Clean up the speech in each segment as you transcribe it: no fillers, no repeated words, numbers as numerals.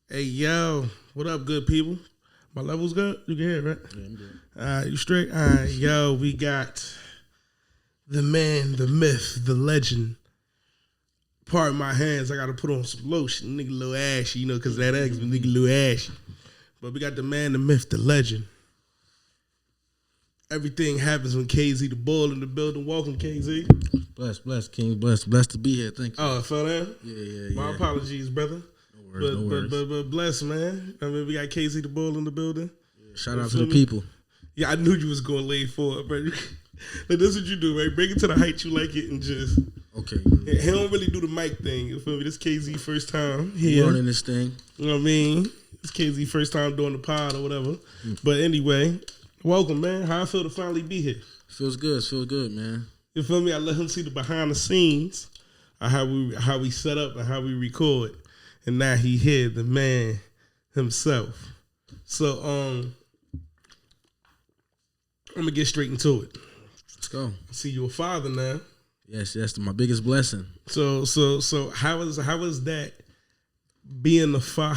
Hey, yo, what up, good people? My level's good? You can hear it, right? Yeah, I'm good. You straight? All right, yo, we got the man, the myth, the legend. Pardon my hands, I got to put on some lotion. Nigga a little ashy, because that eggs, nigga a little ashy. But we got the man, the myth, the legend. Everything happens when KZ the Bull in the building. Welcome, KZ. Bless, King. Blessed to be here. Thank you. Oh, it fell down? Yeah. My apologies, brother. No worries. But bless, man. I mean, we got KZ the Bull in the building. Yeah, shout out to the people. Yeah, I knew you was going to lay for it, bro. Like, this is what you do, right? Bring it to the height you like it and just... Okay. Yeah, he don't really do the mic thing. You feel me? This KZ first time here. Running this thing. You know what I mean? This KZ first time doing the pod or whatever. But anyway, welcome, man. How I feel to finally be here. Feels good, man. You feel me? I let him see the behind the scenes of how we set up and how we record. And now he here, the man himself. So I'm gonna get straight into it. Let's go. See, you're a father now. Yes, that's my biggest blessing. So how is that being the father?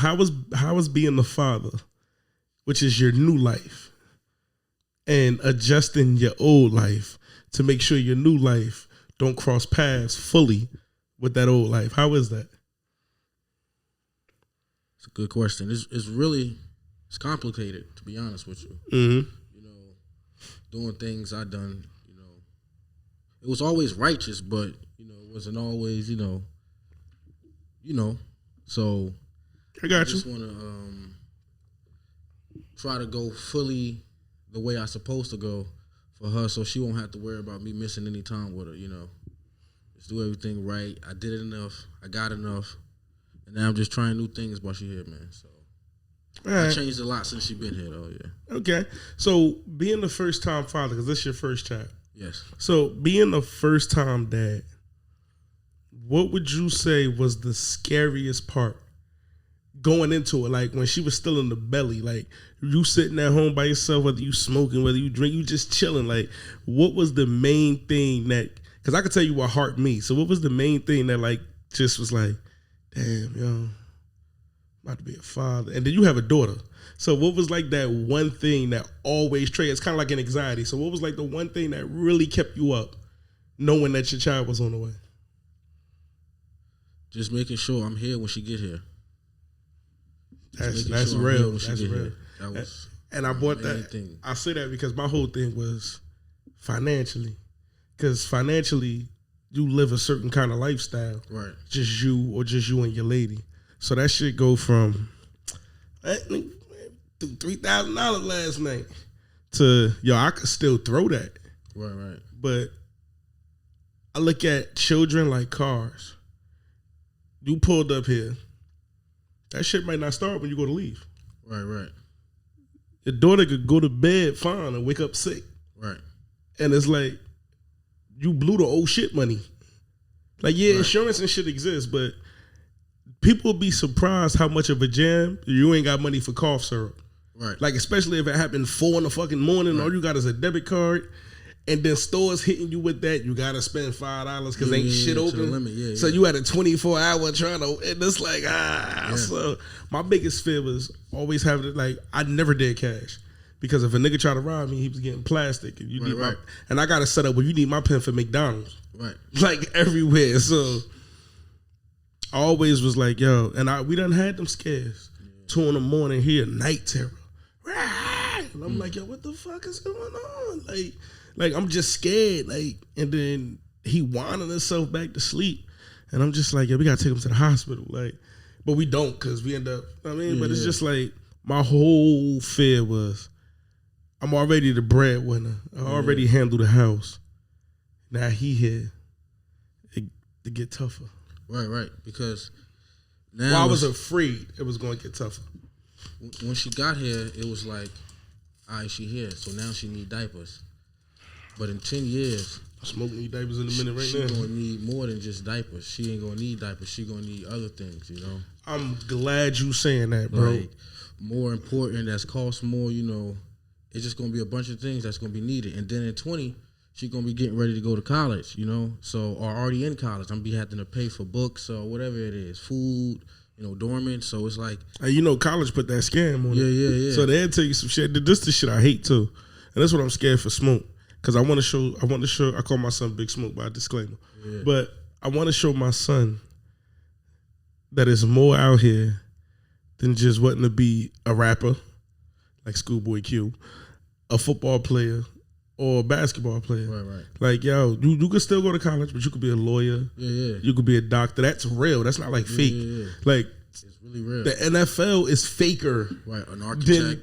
How is being the father, which is your new life, and adjusting your old life to make sure your new life don't cross paths fully with that old life? How is that? It's a good question. It's complicated, to be honest with you. Mm-hmm. Doing things I done. It was always righteous, but it wasn't always So I got I just want to try to go fully the way I supposed to go for her, so she won't have to worry about me missing any time with her. Just do everything right. I did it enough. I got enough, and now I'm just trying new things while she here, man. So I changed a lot since she been here, though. Yeah. Okay, so being the first time father, because this is your first child. Yes. So being the first time dad, what would you say was the scariest part going into it? Like when she was still in the belly, like you sitting at home by yourself, whether you smoking, whether you drink, you just chilling. Like what was the main thing that, because I could tell you what heart me. So what was the main thing that like just was like, damn, yo, I'm about to be a father. And then you have a daughter. So what was like that one thing that always triggers? It's kind of like an anxiety. So what was like the one thing that really kept you up knowing that your child was on the way? Just making sure I'm here when she get here. That's real. That's real. That was and I bought that. Thing. I say that because my whole thing was financially. Because financially, you live a certain kind of lifestyle. Right. Just you or just you and your lady. So that shit go from $3,000 last night to, yo, I could still throw that. Right. But I look at children like cars. You pulled up here. That shit might not start when you go to leave. Right. Your daughter could go to bed fine and wake up sick. Right. And it's like, you blew the old shit money. Like, yeah, right. Insurance and shit exists, but people be surprised how much of a jam you ain't got money for cough syrup. Right. Like, especially if it happened 4 in the fucking morning, right. All you got is a debit card, and then stores hitting you with that, you gotta spend $5 because ain't shit open. Limit. So you had a 24-hour trying to, and it's like, Yeah. So my biggest fear was always having it, like, I never did cash. Because if a nigga try to rob me, he was getting plastic, and you need right. and I got to set up where you need my pen for McDonald's, right? Like everywhere. So I always was like, yo, and we done had them scares. 2 in the morning here, night terror, and I'm like, yo, what the fuck is going on? Like I'm just scared, like, and then he whining himself back to sleep, and I'm just like, yo, we gotta take him to the hospital, like, but we don't because we end up. But it's just like my whole fear was, I'm already the breadwinner. I already handle the house. Now he here. It get tougher. Right. Because now I was afraid it was going to get tougher. When she got here, it was like, all right, she here. So now she need diapers. But in 10 years, I'm smoking these diapers in a minute right now. She gonna need more than just diapers. She ain't gonna need diapers. She gonna need other things. I'm glad you saying that, bro. Like, more important. That's cost more. It's just gonna be a bunch of things that's gonna be needed. And then in 20, she's gonna be getting ready to go to college, so or already in college. I'm gonna be having to pay for books or whatever it is, food, dormant. So it's like, And you know, college put that scam on it. yeah. So they'll tell you some shit. This the shit I hate too, and that's what I'm scared for Smoke. Because I want to show. I call my son Big Smoke by disclaimer, but I want to show my son that is more out here than just wanting to be a rapper, like Schoolboy Q, a football player, or a basketball player. Right. Like, yo, you could still go to college, but you could be a lawyer. Yeah. You could be a doctor. That's real. That's not like fake. Yeah. Like, It's really real. the NFL is faker. Right. An architect.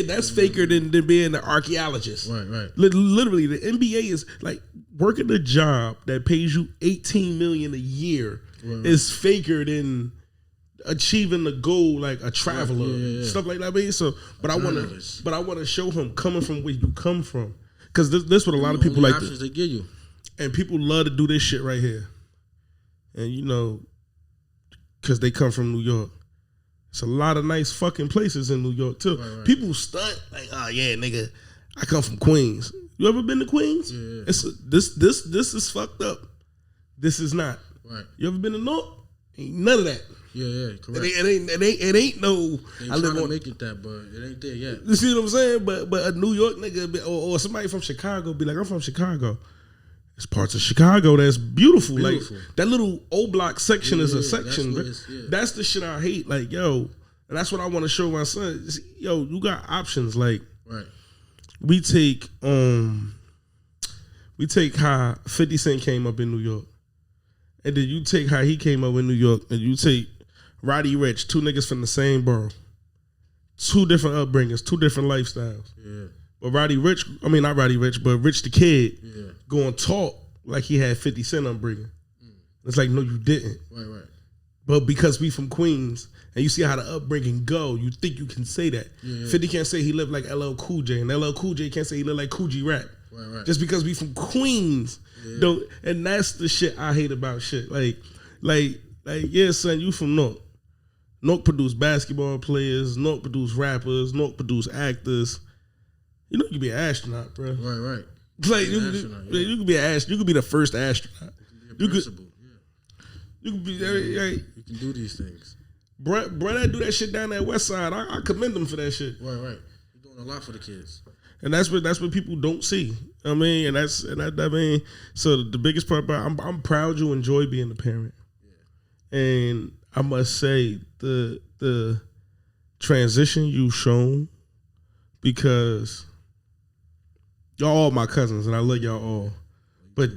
That's faker than being an archaeologist. Right. Literally, the NBA is like working a job that pays you $18 million a year is faker than achieving the goal like a traveler, stuff like that. I mean, so, but I want to show him coming from where you come from, because this what a lot of people like. Options they give you, and people love to do this shit right here, and you know, because they come from New York. It's a lot of nice fucking places in New York too. Right. People stunt like, oh yeah, nigga, I come from Queens. You ever been to Queens? Yeah. It's this is fucked up. This is not. Right. You ever been to North? Ain't none of that. Yeah, correct. It ain't no. They I live trying on. to make it that, but it ain't there yet. You see what I'm saying? But a New York nigga or somebody from Chicago be like, I'm from Chicago. It's parts of Chicago that's beautiful. Like that little O Block section is a section. That's the shit I hate. Like, yo, and that's what I want to show my son. Yo, you got options. Like, right. We take how 50 Cent came up in New York. And then you take how he came up in New York, and you take Roddy Ricch, two niggas from the same borough. Two different upbringings, two different lifestyles. Yeah. But not Roddy Ricch, but Rich the Kid going talk like he had 50 Cent upbringing. It's like, no, you didn't. Right. But because we from Queens, and you see how the upbringing go, you think you can say that. 50 can't say he lived like LL Cool J, and LL Cool J can't say he lived like Cool G Rap. Right. Just because we from Queens. And that's the shit I hate about shit. Like, yeah, son, you from North. North produce basketball players, North produce rappers, North produce actors. You know you can be an astronaut, bro. Right. Like you could be an astronaut. You could be the first astronaut. You could be. You can do these things. Bro, that do that shit down that west side. I commend them for that shit. Right. You're doing a lot for the kids. And that's what people don't see. I mean, so the biggest part about I'm proud you enjoy being a parent. Yeah. And I must say the transition you've shown, because y'all all my cousins and I love y'all all. But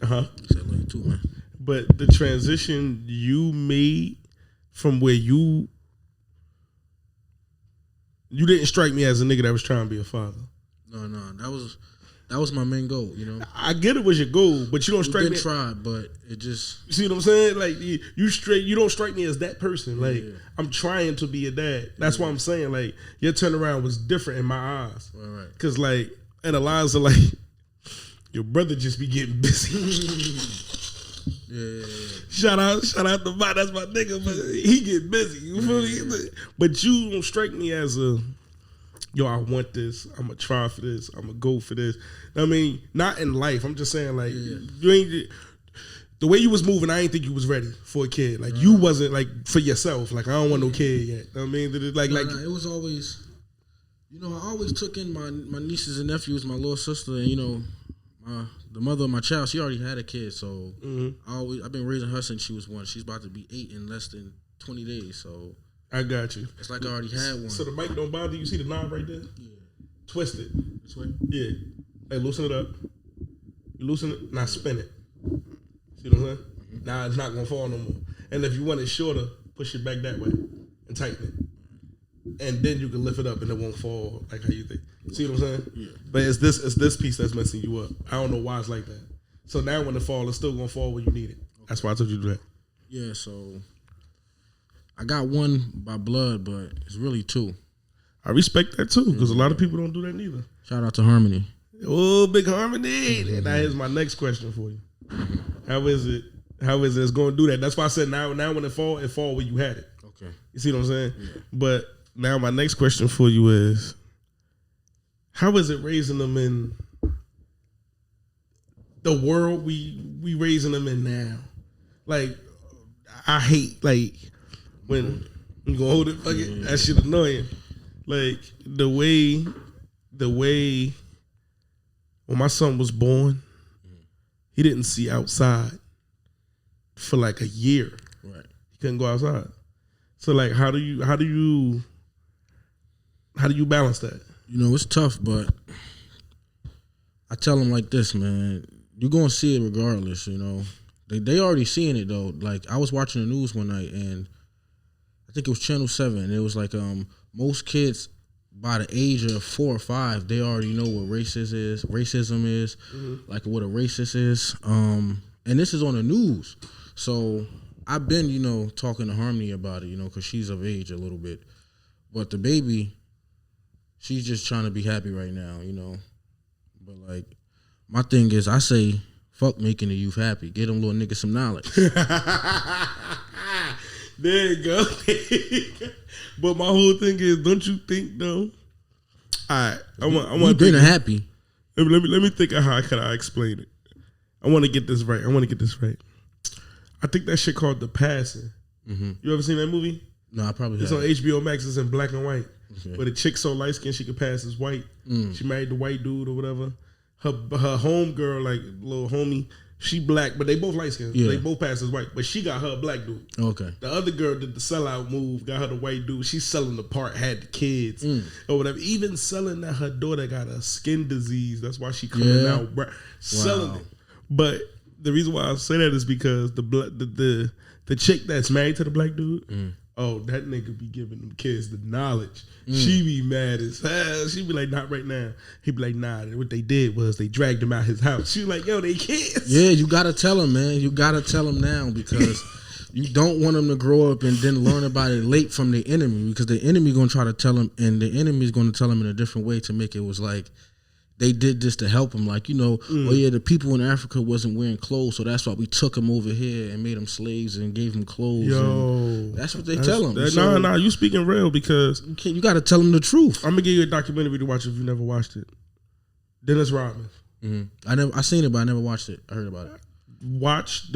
I said love you too, man. But the transition you made from where you didn't strike me as a nigga that was trying to be a father. No, that was my main goal. You know, I get it was your goal, but you don't strike me. Try, but it just. You see what I'm saying? Like you don't strike me as that person. Like I'm trying to be a dad. That's why I'm saying like your turnaround was different in my eyes. Right. Cause like and Eliza like your brother just be getting busy. Yeah. Shout out to Mike. That's my nigga, but he get busy. You feel me? But you don't strike me as a yo, I want this. I'm gonna try for this. I'm gonna go for this. I mean, not in life. I'm just saying, like, you ain't the way you was moving. I ain't think you was ready for a kid. Like, you wasn't like for yourself. Like, I don't want no kid yet. I mean, it was always, I always took in my nieces and nephews, my little sister, and the mother of my child. She already had a kid, so I've been raising her since she was 1. She's about to be 8 in less than 20 days. So. I got you. It's like I already had one. So the mic don't bother you? You see the knob right there? Yeah. Twist it. This way? Yeah. Hey, loosen it up. You loosen it, now spin it. See what I'm saying? Mm-hmm. Now it's not going to fall no more. And if you want it shorter, push it back that way and tighten it. And then you can lift it up and it won't fall like how you think. See what I'm saying? Yeah. But it's this piece that's messing you up. I don't know why it's like that. So now when it falls, it's still going to fall where you need it. Okay. That's why I told you to do that. Yeah, so I got one by blood, but it's really 2. I respect that too, because a lot of people don't do that neither. Shout out to Harmony. Oh, Big Harmony. Mm-hmm. Now here's my next question for you. How is it it's going to do that? That's why I said now when it fall where you had it. Okay. You see what I'm saying? Yeah. But now my next question for you is, how is it raising them in the world we raising them in now? Like, I hate, like, when you gonna hold it, fuck it. That shit annoying. Like the way when my son was born, he didn't see outside for like a year. Right. He couldn't go outside. So like, how do you balance that? You know, it's tough, but I tell them like this, man. You're gonna see it regardless. You know, they already seeing it though. Like I was watching the news one night, and I think it was Channel 7. And it was like most kids by the age of 4 or 5, they already know what racism is, like what a racist is. And this is on the news. So I've been, you know, talking to Harmony about it, you know, because she's of age a little bit. But the baby, she's just trying to be happy right now, you know. But like, my thing is, I say, fuck making the youth happy. Get them little niggas some knowledge. There you go. But my whole thing is, don't you think though? All right, I want been happy. Let me think of how I explain it. I want to get this right. I think that shit called The Passing. Mm-hmm. You ever seen that movie? No, I probably haven't. It's on HBO Max. It's in black and white. Okay. But the chick so light skinned she could pass as white. She married the white dude or whatever. Her home girl, like little homie, she black, but they both light skinned. Yeah. They both pass as white. But she got her a black dude. Okay. The other girl did the sellout move, got her the white dude. She's selling the part, had the kids or whatever. Even selling that her daughter got a skin disease. That's why she coming out selling it. But the reason why I say that is because the chick that's married to the black dude, that nigga be giving them kids the knowledge. She be mad as hell. She be like, not right now. He be like, nah, what they did was they dragged him out his house. She like, yo, they kids. Yeah, you gotta tell him, man. You gotta tell him now because you don't want them to grow up and then learn about it late from the enemy, because the enemy gonna try to tell him, and the enemy is gonna tell him in a different way to make it was like, they did this to help him. Like, you know, oh yeah, the people in Africa wasn't wearing clothes, so that's why we took them over here and made them slaves and gave them clothes. Yo, that's what they tell them. Nah, you speaking real, because you got to tell them the truth. I'm gonna give you a documentary to watch if you never watched it. Dennis Rodman. I seen it, but I never watched it. I heard about it. Watch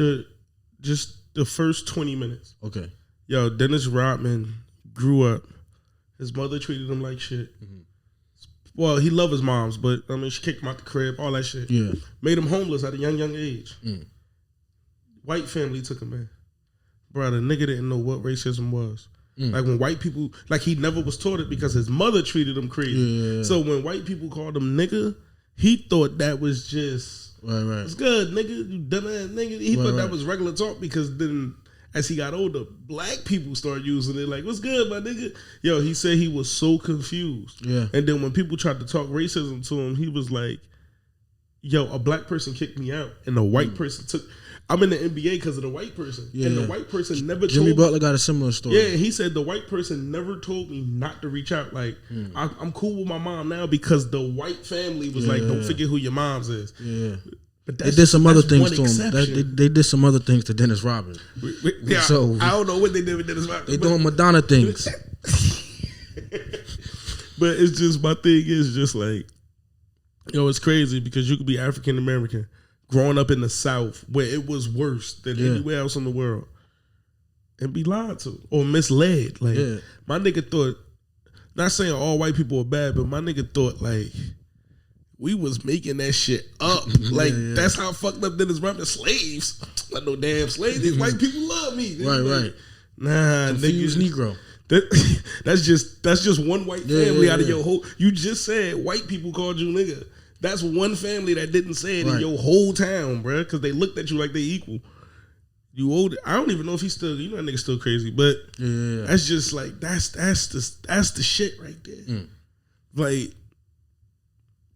just the first 20 minutes. Okay. Yo, Dennis Rodman grew up. His mother treated him like shit. Well, he loved his moms, but I mean, she kicked him out the crib, all that shit. Yeah. Made him homeless at a young age. White family took him in. Bro, the nigga didn't know what racism was. Like when white people, like he never was taught it because his mother treated him crazy. Yeah. So when white people called him nigga, he thought that was just, right. It's good, nigga, you dumbass nigga. He thought that was regular talk, because then as he got older, black people started using it like, what's good, my nigga? Yo, he said he was so confused. Yeah. And then when people tried to talk racism to him, he was like, yo, a black person kicked me out and a white person took... I'm in the NBA because of the white person. Yeah. And the white person never Jimmy Butler got a similar story. Yeah, he said the white person never told me not to reach out. Like, I'm cool with my mom now because the white family was like, don't forget who your mom's is. Yeah. But they did some other things to him. They did some other things to Dennis Rodman. Yeah, so I don't know what they did with Dennis Rodman. They doing Madonna things. But it's just, my thing is just like, it's crazy because you could be African American, growing up in the South where it was worse than anywhere else in the world, and be lied to or misled. Like my nigga thought, not saying all white people are bad, but my nigga thought like we was making that shit up. Like that's how fucked up Dennis Rodman. Slaves, like no damn slaves. These white people love me. Right. Nah, confused Negro. That's just one white family out of your whole. You just said white people called you nigga. That's one family that didn't say it in your whole town, bro, because they looked at you like they equal. You old. I don't even know if he's still. You know that nigga's still crazy, but that's just like that's the shit right there. Like,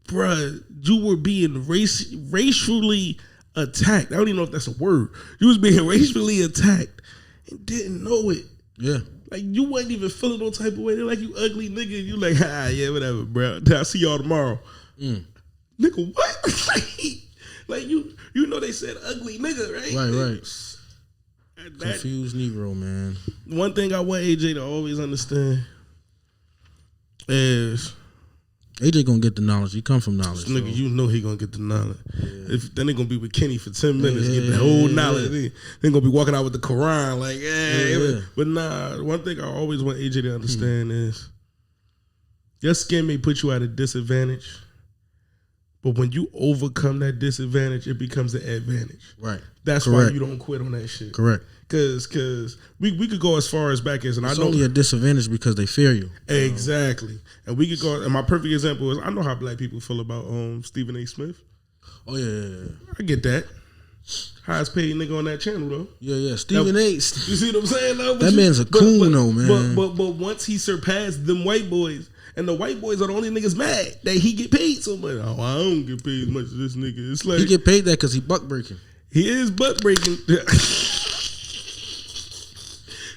bruh, you were being racially attacked. I don't even know if that's a word. You was being racially attacked and didn't know it. Yeah. Like, you wasn't even feeling no type of way. They're like, you ugly nigga. And you like, yeah, whatever, bro. I'll see y'all tomorrow. Nigga, what? like you know they said ugly nigga, right? Right. Confused Negro, man. One thing I want AJ to always understand is AJ gonna get the knowledge. He come from knowledge. This nigga, so. you know he gonna get the knowledge. Yeah. If then they gonna be with Kenny for 10 minutes, get the whole knowledge. They gonna be walking out with the Quran, like, yeah. But nah, one thing I always want AJ to understand is your skin may put you at a disadvantage, but when you overcome that disadvantage, it becomes an advantage. Right. That's Correct. why you don't quit on that shit. Correct. Cause we could go as far as back as, and It's I know only a disadvantage because they fear you. exactly. And we could go. And my perfect example is I know how black people feel about Stephen A. Smith. Oh yeah. I get that. Highest paid nigga on that channel though. Yeah. Stephen A. You see what I'm saying? Though? That man's a coon though, man. But once he surpassed them white boys, and the white boys are the only niggas mad that he get paid so much. Oh, I don't get paid as much as this nigga. It's like He get paid that because he buck breaking. he is butt breaking.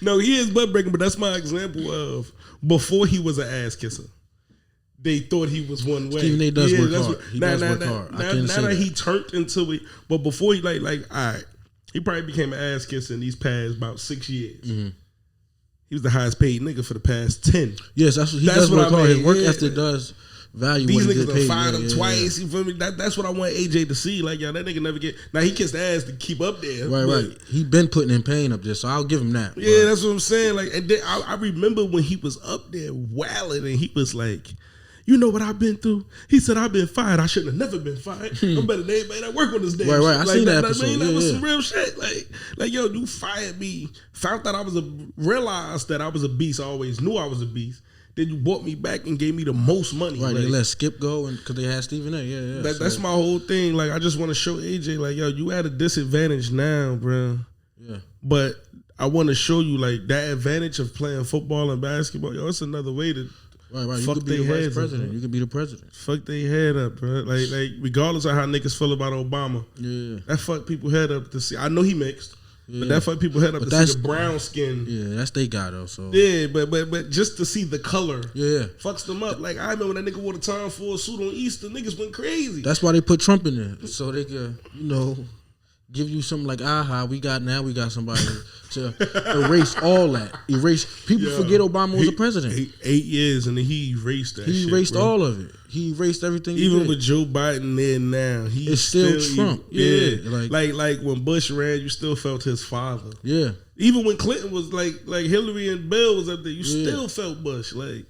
No, he is butt breaking, but that's my example of before he was an ass kisser. They thought he was one way. Stephen A. does work hard. He does work hard. Now that he turned into it, but before he all right, he probably became an ass kisser in these past about 6 years. Mm-hmm. He was the highest paid nigga for the past 10. Yes, that's what he does work hard. His work ethic does value These what he niggas get paid. done fired him twice. You feel me? That's what I want AJ to see. Like, yo, that nigga never get. Now he kissed ass to keep up there. Right. He been putting in pain up there, so I'll give him that. Yeah, that's what I'm saying. Like, and then I remember when he was up there wailing, and he was like, "You know what I've been through?" He said, "I've been fired. I shouldn't have never been fired. I'm better than anybody that work on this day." Right. I seen that episode. That was some real shit. Like, yo, you fired me. Found out realized that I was a beast. I always knew I was a beast. Then you brought me back and gave me the most money. Right, like, they let Skip go and because they had Stephen A. Yeah. That's my whole thing. Like, I just want to show AJ, like, yo, you at a disadvantage now, bro. Yeah. But I want to show you, like, that advantage of playing football and basketball. Yo, it's another way to Right. You fuck could be they the vice heads president. up, You could be the president. fuck they head up, bro. Like regardless of how niggas feel about Obama, Yeah. that fuck people head up to see. I know he mixed, but that fuck people head up But to that's- see the brown skin. Yeah, that's they guy though. So Yeah, but just to see the color, yeah. fucks them up. Like, I remember when that nigga wore the Tom Ford suit on Easter, niggas went crazy. That's why they put Trump in there so they could, give you something like we got somebody to erase all that. People forget Obama was a president. 8 years and then he erased that. He shit, erased bro. all of it. He erased everything. Even he did. with Joe Biden there now, he's It's still Trump. Yeah. Like when Bush ran, you still felt his father. Yeah. Even when Clinton was like Hillary and Bill was up there, you still felt Bush. Like,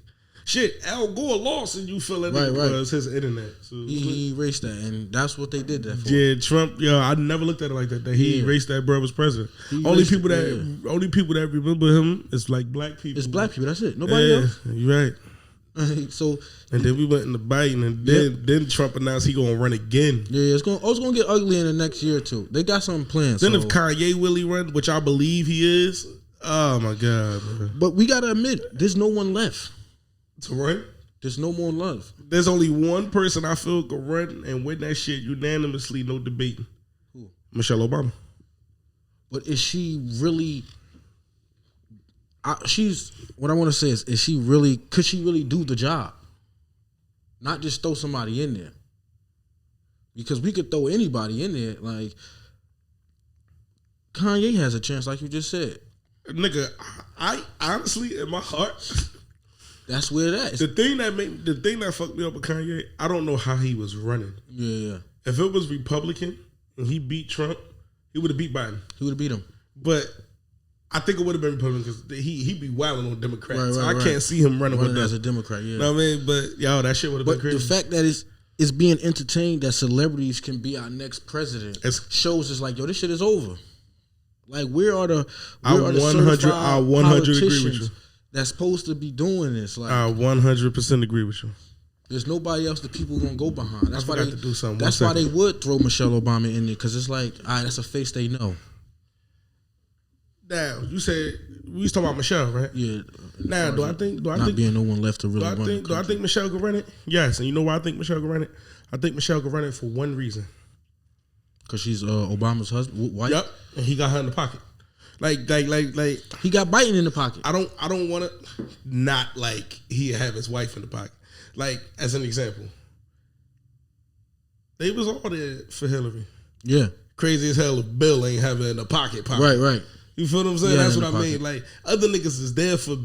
shit, Al Gore lost and you felt that nigga was his internet. So, He erased that, and that's what they did that for. yeah, Trump. Yo, I never looked at it like that. That he erased that bro was president. Only people that remember him is like black people. It's black people. That's it. Nobody else. You're right. So And then we went into Biden, and then Trump announced he gonna run again. yeah, it's gonna get ugly in the next year or two. They got something planned. Then so. if Kanye really run, which I believe he is, oh my god, man. But we gotta admit, there's no one left. To run, There's no more love. there's only one person I feel could run and win that shit unanimously, no debating. Who? Michelle Obama. But is she really? What I want to say is she really? Could she really do the job? Not just throw somebody in there. Because we could throw anybody in there. Like Kanye has a chance, like you just said. Nigga, I honestly, in my heart, That's where that is. the thing that fucked me up with Kanye, I don't know how he was running. Yeah. If it was Republican and he beat Trump, he would have beat Biden. He would have beat him. But I think it would have been Republican because he be wilding on Democrats. Right, So I right. can't see him running with As them. a Democrat, yeah. You know what I mean? But yo, that shit would have been But crazy. the fact that it's being entertained that celebrities can be our next president shows us like, yo, this shit is over. Like, where are the I 100 agree with politicians you. that's supposed to be doing this? Like, I 100% agree with you. there's nobody else that people gonna go behind. That's why forgot to do something. That's why they would throw Michelle Obama in there because it's like, all right, that's a face they know. Now you said we was talking about Michelle, right? Yeah. Now, do I think being no one left to really run it? do I think Michelle could run it? Yes, and you know why I think Michelle could run it? I think Michelle could run it for one reason. Because she's Obama's husband, wife. Yep, and he got her in the pocket. Like He got Biden in the pocket. I don't want to not like he have his wife in the pocket. Like, as an example, they was all there for Hillary. Yeah. Crazy as hell if Bill ain't have it in the pocket. Right. You feel what I'm saying? Yeah, That's in what the I mean. pocket. Like, other niggas is there for,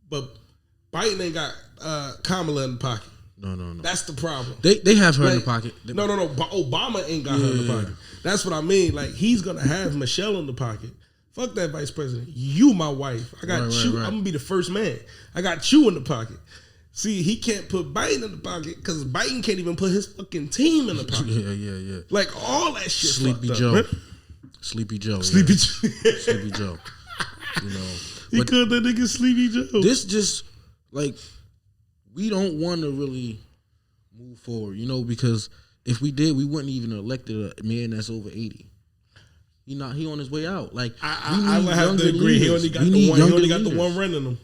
but Biden ain't got Kamala in the pocket. No. That's the problem. They have her in the pocket. No. Obama ain't got her in the pocket. That's what I mean. Like, he's gonna have Michelle in the pocket. Fuck that vice president. You, my wife. I got you. Right. I'm gonna be the first man. I got you in the pocket. See, he can't put Biden in the pocket because Biden can't even put his fucking team in the pocket. Yeah. Like, all that shit. Sleepy Joe. Up, Sleepy Joe. Sleepy Joe. Sleepy Joe. You know. He called that nigga Sleepy Joe. This just, like, we don't want to really move forward, you know, because if we did, we wouldn't even elected a man that's over 80. He on his way out. Like, I would have to agree. He only got the one run in him.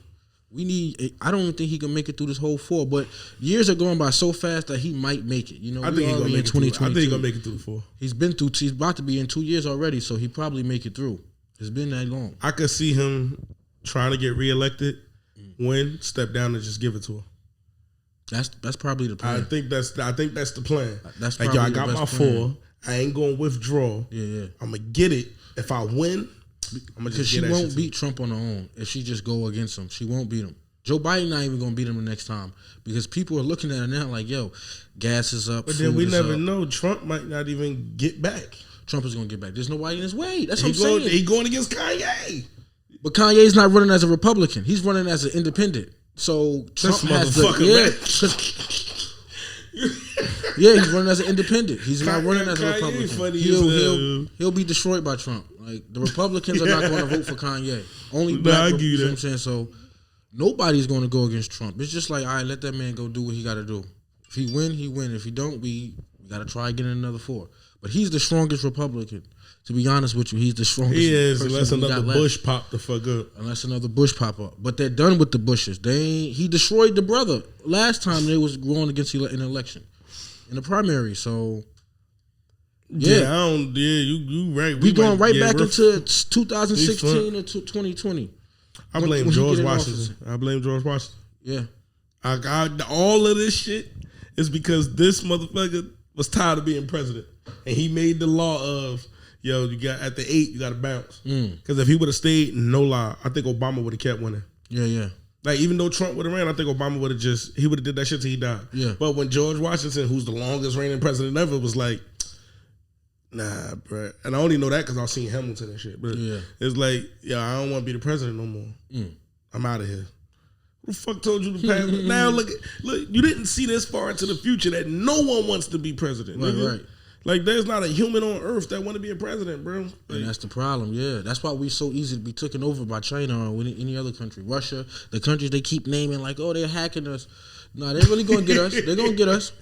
We need. I don't think he can make it through this whole 4. But years are going by so fast that he might make it. You know, I think he's gonna make it through. I think he's gonna make it through the 4. He's been through. He's about to be in 2 years already, so he probably make it through. It's been that long. I could see him trying to get reelected, win, step down, and just give it to him. That's probably the plan. I think that's the plan. That's like, yo, I got my 4. I ain't gonna withdraw. Yeah. I'm gonna get it. If I win, I'm gonna just get that shit. Because she won't beat Trump on her own if she just go against him. She won't beat him. Joe Biden not even gonna beat him the next time because people are looking at her now like, yo, gas is up. But then we never know. Trump might not even get back. Trump is gonna get back. There's nobody in his way. That's what I'm saying. He going against Kanye. But Kanye's not running as a Republican. He's running as an independent. So Trump has he's running as an independent. He's not running as a Republican. He'll be destroyed by Trump. Like, the Republicans are not going to vote for Kanye. Only black. You know what I'm saying? So nobody's going to go against Trump. It's just like, all right, let that man go do what he got to do. If he win, he win. If he don't, we got to try again in another 4. But he's the strongest Republican. To be honest with you, he's the strongest. He is, unless another Bush pop the fuck up. Unless another Bush pop up. But they're done with the Bushes. He destroyed the brother last time they was going against in an election. In the primary, so... you right. We going right back into 2016 or 2020. I blame George Washington. Yeah. All of this shit is because this motherfucker was tired of being president. And he made the law of... Yo, you got at the 8, you got to bounce. Because if he would have stayed, no lie, I think Obama would have kept winning. Yeah. Like, even though Trump would have ran, I think Obama would have did that shit till he died. Yeah. But when George Washington, who's the longest reigning president ever, was like, nah, bro. And I only know that because I've seen Hamilton and shit. But it's like, I don't want to be the president no more. I'm out of here. Who the fuck told you to pass? Now look, you didn't see this far into the future that no one wants to be president. Right. Like, there's not a human on earth that want to be a president, bro. Like, and that's the problem, yeah. That's why we're so easy to be taken over by China or any other country. Russia, the countries they keep naming like, oh, they're hacking us. No, they're really going to get us. They're going to get us.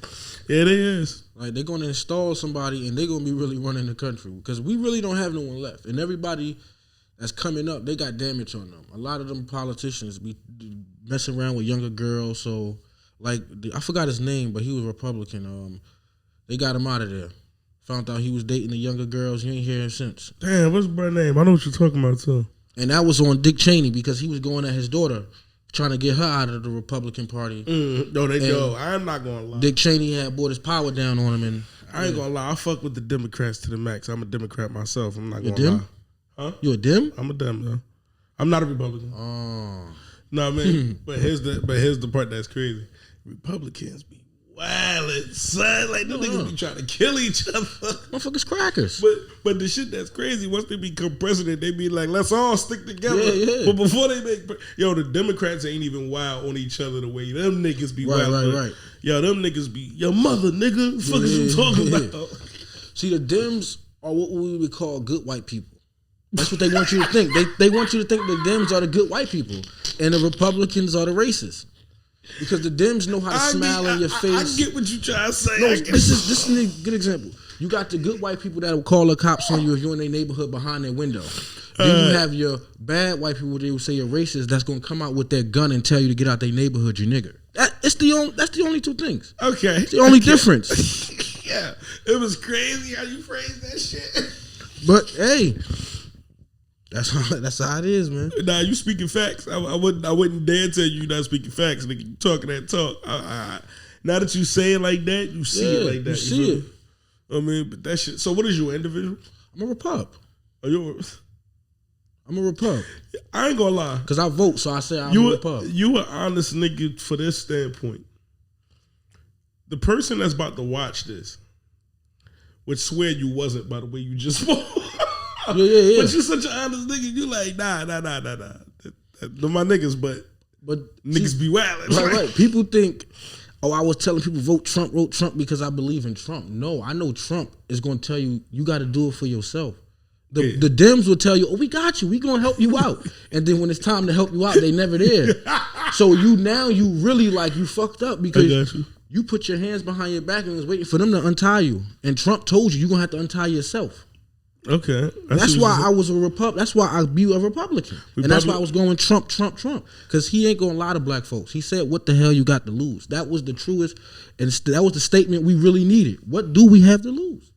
Yeah, they is. Like, they're going to install somebody and they're going to be really running the country because we really don't have no one left. And everybody that's coming up, they got damage on them. A lot of them politicians be messing around with younger girls. So, like, I forgot his name, but he was Republican. They got him out of there. Found out he was dating the younger girls. You ain't hear him since. Damn, what's her name? I know what you're talking about, too. And that was on Dick Cheney because he was going at his daughter, trying to get her out of the Republican Party. I'm not going to lie. Dick Cheney had brought his power down on him. And I ain't going to lie. I fuck with the Democrats to the max. I'm a Democrat myself. I'm not going to lie. Huh? You a Dem? I'm a Dem, though. I'm not a Republican. Oh. No, man. but here's the part that's crazy. Republicans be wildin', son. Like, them niggas be trying to kill each other. Motherfuckers crackers. But the shit that's crazy, once they become president, they be like, let's all stick together. Yeah. But before they make... the Democrats ain't even wild on each other the way them niggas be wild. Right. Yo, them niggas be, your mother, nigga. What the fuck is you talking about? See, the Dems are what we would call good white people. That's what they want you to think. They want you to think the Dems are the good white people and the Republicans are the racists. Because the Dems know how to smile in your face. I get what you trying to say. No, this is a good example. You got the good white people that will call the cops on you if you're in their neighborhood behind their window. Then you have your bad white people, they will say you're racist, that's going to come out with their gun and tell you to get out their neighborhood, you nigger. That's the only two things. Okay. It's the only difference. Yeah. It was crazy how you phrased that shit. But, hey... That's how it is, man. Nah, you speaking facts. I wouldn't dare tell you not speaking facts, nigga. You talking that talk. Now that you say it like that, you see it like that. You see it. I mean, but that shit. So what is you, an individual? I'm a Repub. I'm a Repub. I ain't gonna lie. Because I vote, so I say I'm a Repub. You an honest nigga for this standpoint. the person that's about to watch this would swear you wasn't, by the way you just spoke. Yeah. But you such an honest nigga. You like, nah. They're my niggas, but niggas be wildin'. Right. People think, oh, I was telling people vote Trump because I believe in Trump. No, I know Trump is going to tell you got to do it for yourself. The Dems will tell you, oh, we got you. We going to help you out. And then when it's time to help you out, they never there. So you really like you fucked up because you put your hands behind your back and was waiting for them to untie you. And Trump told you you're going to have to untie yourself. Okay. That's why I was a Republican. That's why I be a Republican. And that's why I was going Trump. Because he ain't going to lie to black folks. He said, what the hell you got to lose? That was the truest. And that was the statement we really needed. What do we have to lose?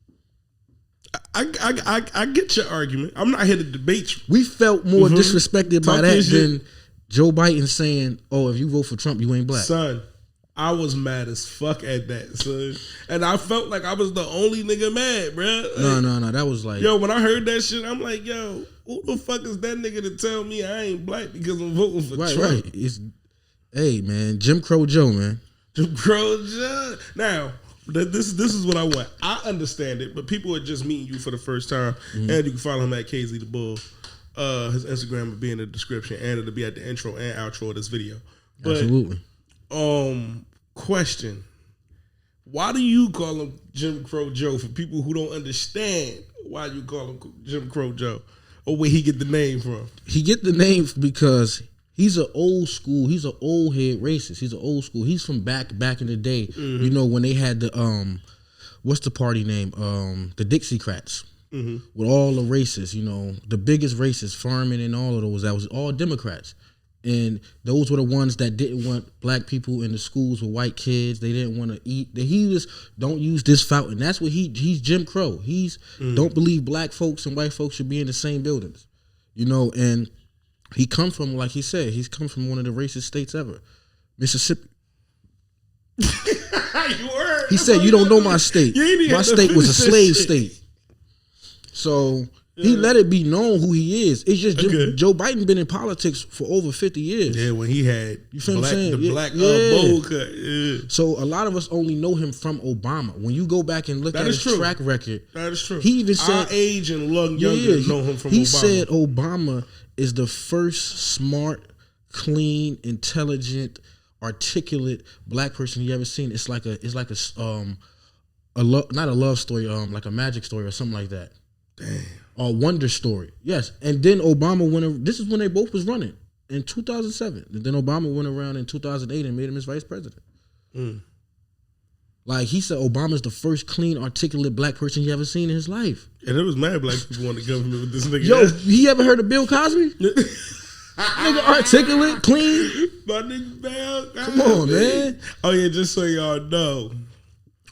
I get your argument. I'm not here to debate you. We felt more disrespected by that than Joe Biden saying, oh, if you vote for Trump, you ain't black. Son, I was mad as fuck at that, son. And I felt like I was the only nigga mad, bro. No. That was like... Yo, when I heard that shit, I'm like, yo, who the fuck is that nigga to tell me I ain't black because I'm voting for Trump? Right. Hey, man, Jim Crow Joe, man. Jim Crow Joe. Now, this is what I want. I understand it, but people are just meeting you for the first time. And you can follow him at KZ the Bull. His Instagram will be in the description, and it'll be at the intro and outro of this video. But, absolutely. Question. Why do you call him Jim Crow Joe for people who don't understand why you call him Jim Crow Joe or where he get the name from? He get the name because he's an old school, he's an old head racist. He's an old school. He's from back in the day. You know, when they had the what's the party name? The Dixiecrats. With all the racists, you know, the biggest racists, Furman and all of those, that was all Democrats. And those were the ones that didn't want black people in the schools with white kids. They didn't want to eat. He was, don't use this fountain. That's what he's Jim Crow. He's don't believe black folks and white folks should be in the same buildings. You know, and he come from, like he said, he's come from one of the racist states ever, Mississippi. He said, you don't know my state. My state was a slave state. So he let it be known who he is. It's just Joe Biden been in politics for over 50 years. Yeah, when he had you feel what I'm saying? The black bowl cut. Yeah. So a lot of us only know him from Obama. When you go back and look at his track record, that is true. He even said our age and younger know him from Obama. He said Obama is the first smart, clean, intelligent, articulate black person you ever seen. It's like a not a love story, like a magic story or something like that. Damn. Or Wonder Story. Yes. And then Obama went, this is when they both was running in 2007. And then Obama went around in 2008 and made him his vice president. Like he said, Obama's the first clean, articulate black person he ever seen in his life. And there was mad black people in the government with this nigga. Yo, he ever heard of Bill Cosby? Nigga articulate, clean. My nigga Bill Cosby. Come on, man. Oh yeah, just so y'all know.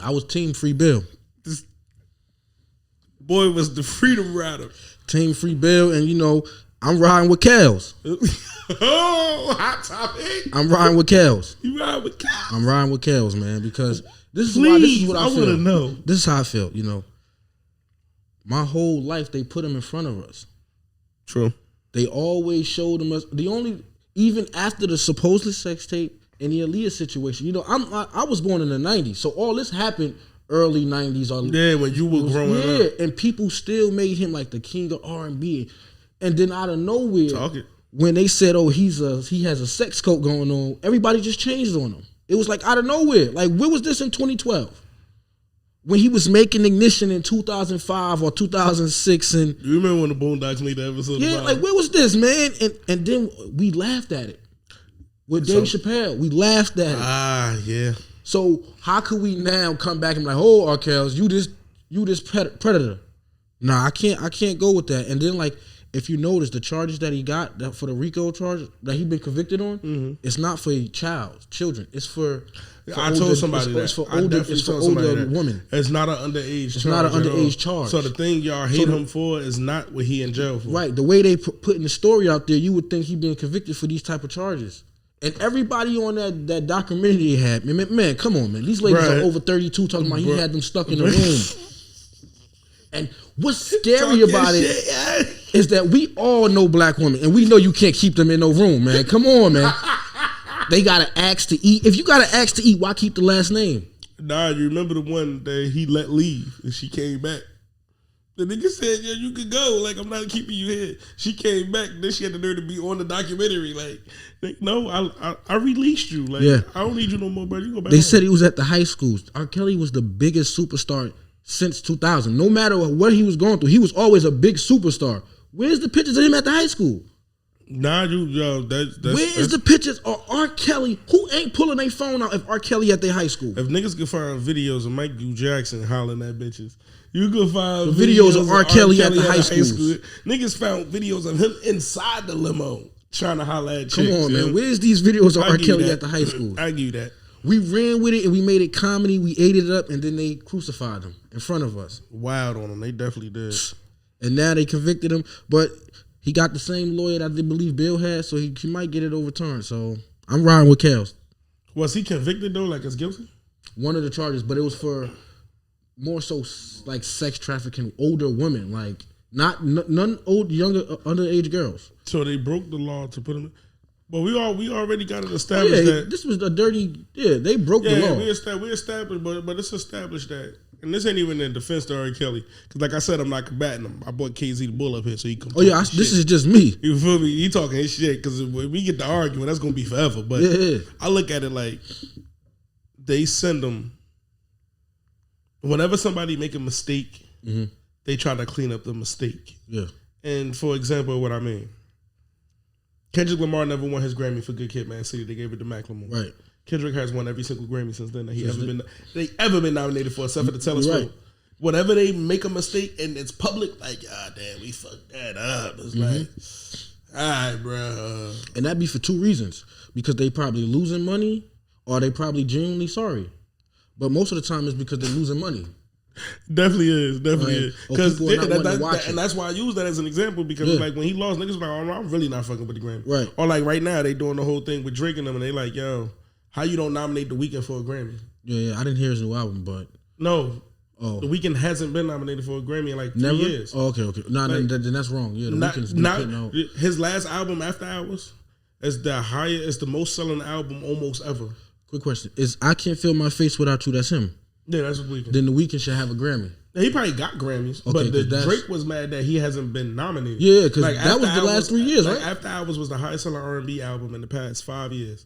I was Team Free Bill. This boy was the freedom rider. Team Free Bill, and you know, I'm riding with Kels. Oh, hot topic. I'm riding with Kels. You riding with Kels? I'm riding with Kels, man, because this is what I feel. I want to know. This is how I feel, you know. My whole life, they put him in front of us. True. They always showed him us. Even after the supposedly sex tape and the Aaliyah situation, you know, I was born in the 90s, so all this happened early 90s. Yeah, when you were growing up. Yeah, and people still made him like the king of R&B. And then out of nowhere, when they said, oh, he has a sex cult going on, everybody just changed on him. It was like out of nowhere. Like, where was this in 2012? When he was making Ignition in 2005 or 2006, and you remember when the Boondocks made the episode? Yeah, like where was this, man? And then we laughed at it with Dave Chappelle. We laughed at it. Ah, yeah. So how could we now come back and be like, oh, Arkells, you this predator? Nah, I can't go with that. And then like, if you notice the charges that he got for the RICO charge that he been convicted on, it's not for children. It's for I told somebody that. It's for older women. It's not an underage charge. It's not an underage charge. So the thing y'all hate him for is not what he in jail for. Right. The way they putting the story out there, you would think he been convicted for these type of charges. And everybody on that documentary had, man, come on, man. These ladies are over 32 talking about he had them stuck in the room. And what's scary about it is that we all know black women, and we know you can't keep them in no room, man. Come on, man. They gotta ask to eat. If you gotta ask to eat, why keep the last name? Nah, you remember the one that he let leave and she came back? The nigga said, "Yeah, you could go. Like, I'm not keeping you here." She came back. Then she had the nerve to be on the documentary. Like no, I released you. Like, Yeah. I don't need you no more, bro. You go back. They home. said he was at the high schools. R. Kelly was the biggest superstar since 2000. No matter what he was going through, he was always a big superstar. Where's the pictures of him at the high school? Nah, that's Where's the pictures of R. Kelly? Who ain't pulling their phone out if R. Kelly at their high school? If niggas could find videos of Michael Jackson hollering at bitches, you could find The videos of R. Kelly at the high schools. Niggas found videos of him inside the limo trying to holler at chicks. Come on, man. Yo. Where's these videos of I R. give you Kelly that. at the high school? I give you that. We ran with it and we made it comedy. We ate it up and then they crucified him in front of us. Wild on them. They definitely did. And now they convicted him, but he got the same lawyer that I believe Bill had, so he might get it overturned. So I'm riding with Kels. Was he convicted though? Like, as guilty? One of the charges, but it was for more so like sex trafficking older women, like none old, younger, underage girls. So they broke the law to put him. But we already got it established that. This was a dirty. Yeah, they broke the law. we established, but it's established that, and this ain't even in defense to R. Kelly, because like I said, I'm not combating him. I brought KZ the Bull up here so he can. Oh yeah, this is just me. You feel me? He talking his shit because when we get to arguing, that's gonna be forever. But Yeah. I look at it like they send them. Whenever somebody make a mistake, they try to clean up the mistake. Yeah. And for example, what I mean, Kendrick Lamar never won his Grammy for Good Kid, Man City. They gave it to Macklemore. Right. Kendrick has won every single Grammy since then that they ever been nominated for, except for the telescope. Right. Whenever they make a mistake and it's public, like, ah, damn, we fucked that up. It's like, all right, bro. And that'd be for two reasons: because they probably losing money, or they probably genuinely sorry. But most of the time, it's because they're losing money. Definitely is. Because and that's why I use that as an example, because like when he lost, niggas were like, oh, I'm really not fucking with the Grammy. Right. Or like right now, they doing the whole thing with Drake and them, and they like, yo, how you don't nominate The Weeknd for a Grammy? Yeah, I didn't hear his new album, but no. Oh. The Weeknd hasn't been nominated for a Grammy in like 3 never. years. Oh, okay. No, Like, then that's wrong. Yeah, the Weeknd's not his last album, After Hours, is the most selling album almost ever. Quick question: is I Can't Feel My Face Without You? That's him. Yeah, that's what Weeknd. Then the Weeknd should have a Grammy. He probably got Grammys, Okay, but Drake was mad that he hasn't been nominated. Yeah, because that was the last 3 years, right? After Hours was the highest selling R&B album in the past 5 years.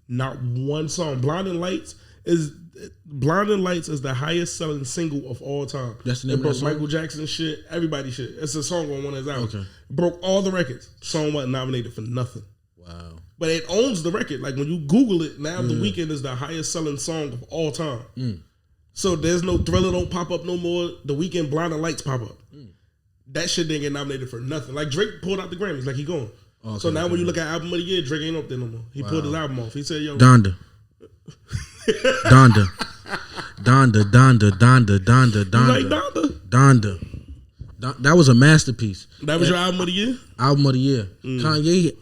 Not one song. Blinding Lights is the highest selling single of all time. That's the name it broke of that song? Michael Jackson shit, everybody shit. It's a song on one of his albums. Okay. Broke all the records. Song wasn't nominated for nothing. Wow. But it owns the record. Like when you Google it, now The Weeknd is the highest selling song of all time. So there's no Thriller don't pop up no more. The Weeknd Blinding Lights pop up. That shit didn't get nominated for nothing. Like Drake pulled out the Grammys, like he going. Okay, So now when you look at album of the year, Drake ain't up there no more. He pulled his album off. He said, "Yo, Donda. Donda. Donda. Donda. Donda. Donda. you Donda. like Donda?" Donda. That was a masterpiece. That was your album of the year? Album of the year. Kanye,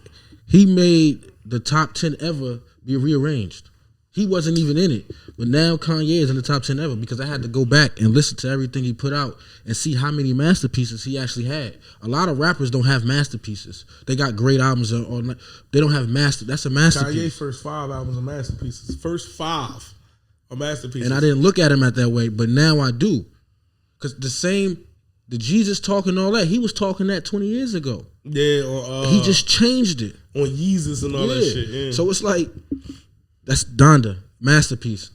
he made the top 10 ever be rearranged. He wasn't even in it. But now Kanye is in the top 10 ever because I had to go back and listen to everything he put out and see how many masterpieces he actually had. A lot of rappers don't have masterpieces. They got great albums or they don't have that's a masterpiece. Kanye's first 5 albums are masterpieces. First 5 are masterpieces. And I didn't look at him at that way, but now I do. Because the Jesus talk and all that, he was talking that 20 years ago. Yeah, or He just changed it. on Yeezus and all that shit. Yeah. So it's like, that's Donda, masterpiece.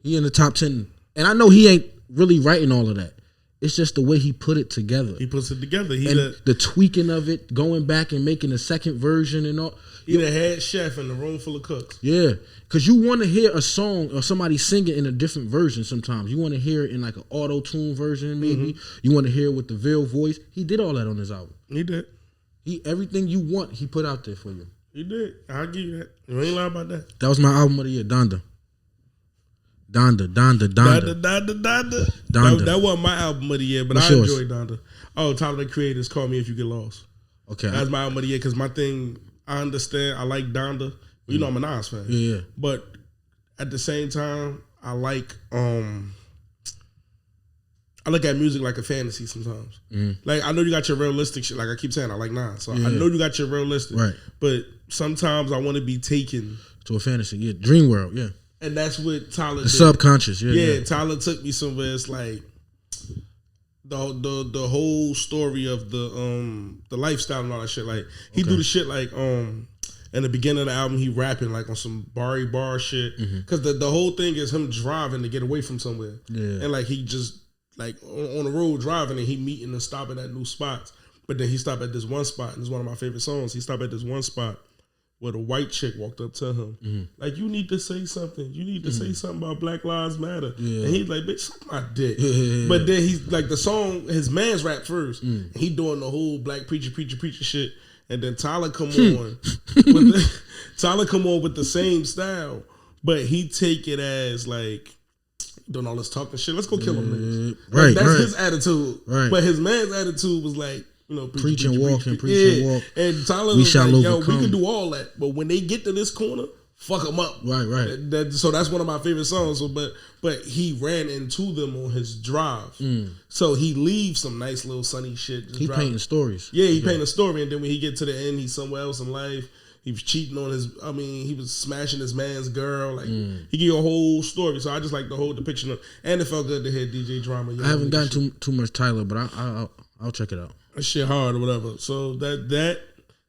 He in the top 10. And I know he ain't really writing all of that. It's just the way he put it together. he puts it together. The tweaking of it, going back and making a second version and all. He the head chef in a room full of cooks. Yeah, because you want to hear a song or somebody sing it in a different version sometimes. You want to hear it in like an auto-tune version maybe. You want to hear it with the Ville voice. He did all that on his album. He did. Everything you want, he put out there for you. He did. I'll give you that. You ain't lying about that. That was my album of the year, Donda. Donda. That wasn't my album of the year, but What's I yours? enjoyed Donda. Oh, Tyler the Creator's Call Me If You Get Lost. Okay. That's my album of the year because my thing, I understand, I like Donda. You know I'm a Nas fan. Yeah. But at the same time, I look at music like a fantasy sometimes. Like I know you got your realistic shit. Like I keep saying, I like Nas. So I know you got your realistic. Right. But sometimes I want to be taken To a fantasy, yeah. Dream world, yeah. And that's what Tyler The did. subconscious, Yeah, Tyler took me somewhere. It's like the whole story of the lifestyle and all that shit. Like he do the shit like in the beginning of the album he rapping like on some bar shit. Because the whole thing is him driving to get away from somewhere. Yeah. And like he just like on the road driving and he meeting and stopping at new spots. But then he stopped at this one spot, and it's one of my favorite songs. He stopped at this one spot where the white chick walked up to him. Like, you need to say something. You need to say something about Black Lives Matter. Yeah. And he's like, bitch, suck my dick. But then he's like, the song, his man's rap first. He doing the whole black preacher shit. And then Tyler come on. Tyler come on with the same style. But he take it as like, doing all this talking shit. Let's go kill him, niggas. Like, that's his attitude. Right. But his man's attitude was like, you know, preach and walk. And Tyler was like, yo, we can do all that. But when they get to this corner, fuck them up. Right. So that's one of my favorite songs. So, but he ran into them on his drive. So he leaves some nice little sunny shit. He painting stories. Yeah, he painting a story. And then when he get to the end, he's somewhere else in life. He was cheating on he was smashing his man's girl. Like, he give you a whole story. So I just like the whole depiction of, and it felt good to hear DJ Drama. I haven't gotten too much Tyler, but I'll check it out. That shit hard or whatever. So that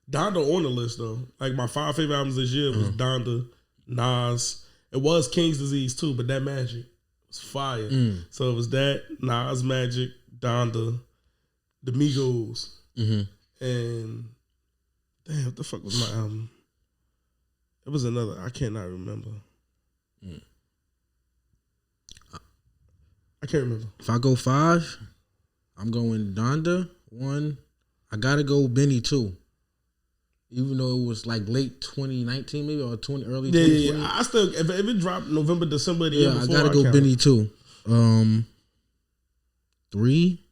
Donda on the list though. Like my 5 favorite albums this year was Donda, Nas. It was King's Disease too, but that Magic was fire. So it was that, Nas, Magic, Donda, the Migos, and damn, what the fuck was my album? It was another. I cannot remember. I can't remember. If I go 5, I'm going Donda 1. I gotta go Benny 2. Even though it was like late 2019 maybe or early 2020. Yeah. I still if it dropped November, December the year before, I gotta go Benny 2. 3,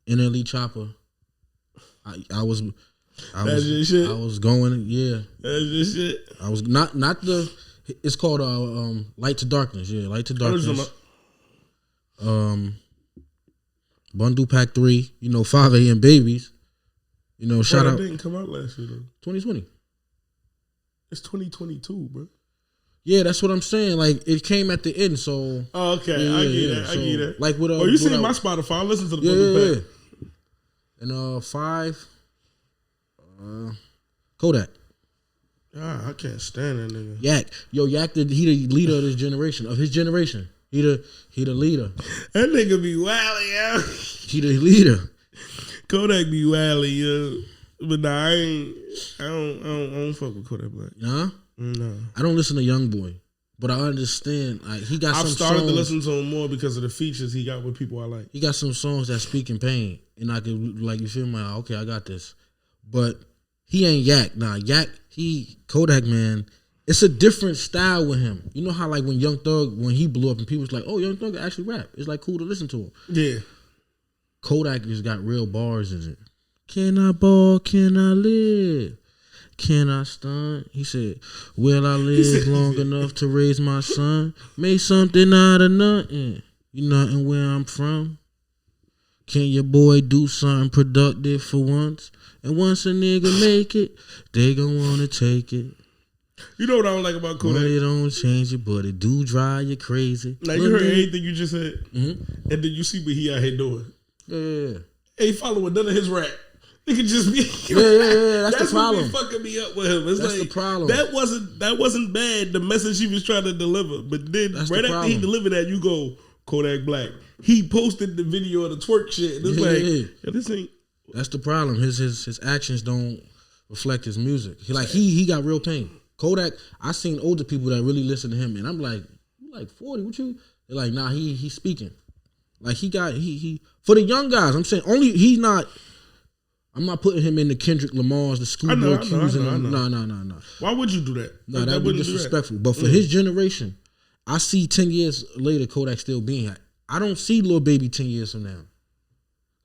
NLE Chopper. I was going, yeah. That's your shit. I was not the. It's called Light to Darkness. Yeah, Light to Darkness. Bundle Pack 3. 5 a.m. Babies. Shout out. That didn't come out last year though. 2020. It's 2022, bro. Yeah, that's what I'm saying. Like it came at the end, so. Oh, okay, yeah, I get that. I get that. Like with you see my Spotify? I listen to the Bundle Pack. And 5. Kodak. I can't stand that nigga. Yak. Yak, he the leader of his generation. He the leader. That nigga be wildin', yo. He the leader. Kodak be wildin', yo. But nah, I don't fuck with Kodak Black. Nah? No. I don't listen to Youngboy. But I understand. Like he got. I've started to listen to him more because of the features he got with people I like. He got some songs that speak in pain, and I could like you feel me. Like, okay, I got this. But he ain't Yak. Nah, Yak. He Kodak man. It's a different style with him. You know how like when Young Thug when he blew up and people was like, oh, Young Thug actually rap. It's like cool to listen to him. Yeah. Kodak just got real bars in it. Can I ball? Can I live? Can I stunt? He said, will I live long enough to raise my son? Make something out of nothing. You nothing where I'm from. Can your boy do something productive for once? And once a nigga make it, they gon' wanna take it. You know what I don't like about Kodak? Money don't change it, but it do drive you crazy. Now you heard everything you just said, and then you see what he out here doing. Yeah. Ain't following none of his rap. It could just be That's the problem. That's what be fucking me up with him. It's that's like, the problem. That wasn't bad. The message he was trying to deliver, but then right after he delivered that, you go Kodak Black. He posted the video of the twerk shit. And it's this ain't. That's the problem. His actions don't reflect his music. He got real pain. Kodak. I seen older people that really listen to him, and I'm like, you like 40? What you? They're like, nah. He's speaking. Like he for the young guys. I'm saying only he's not. I'm not putting him in the Kendrick Lamar's, the Schoolboy Q's. No. Why would you do that? No, that would be disrespectful. But for his generation, I see 10 years later Kodak still being here. I don't see Lil Baby 10 years from now.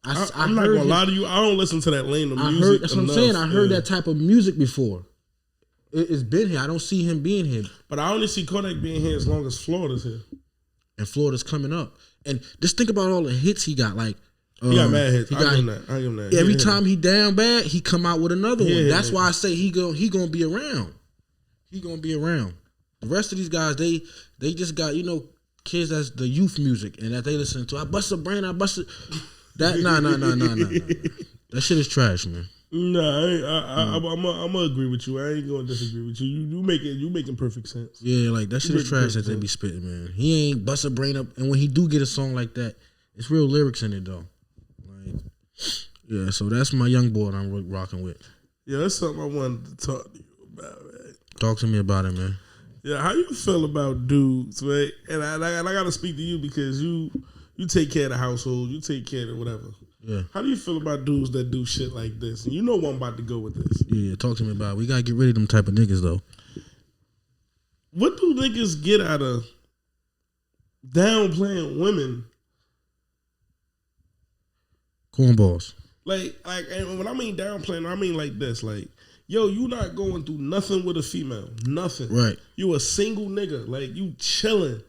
I'm not gonna lie to you. I don't listen to that lane of music. That's what I'm saying. I heard that type of music before. It's been here. I don't see him being here. But I only see Kodak being here as long as Florida's here. And Florida's coming up. And just think about all the hits he got. Like he got mad hits. I give him that. Every time he down bad, he come out with another one. That's why I say he gonna be around. He gonna be around. The rest of these guys, they just got, kids that's the youth music and that they listen to. I bust a brain, I bust it. That nah. That shit is trash, man. Nah, I'm gonna agree with you. I ain't gonna disagree with you. You making perfect sense. Yeah, like that shit is trash that they be spitting, man. He ain't bust a brain up, and when he do get a song like that, it's real lyrics in it though. Like, yeah, so that's my young boy that I'm rocking with. Yeah, that's something I wanted to talk to you about, man. Talk to me about it, man. Yeah, how you feel about dudes, right? And I gotta speak to you because you take care of the household, you take care of whatever. Yeah. How do you feel about dudes that do shit like this? And you know where I'm about to go with this. Yeah, talk to me about it. We gotta get rid of them type of niggas though. What do niggas get out of downplaying women? Cornballs. Like, and when I mean downplaying, I mean like this. Like, yo, you not going through nothing with a female. Nothing. Right. You a single nigga. Like, you chilling.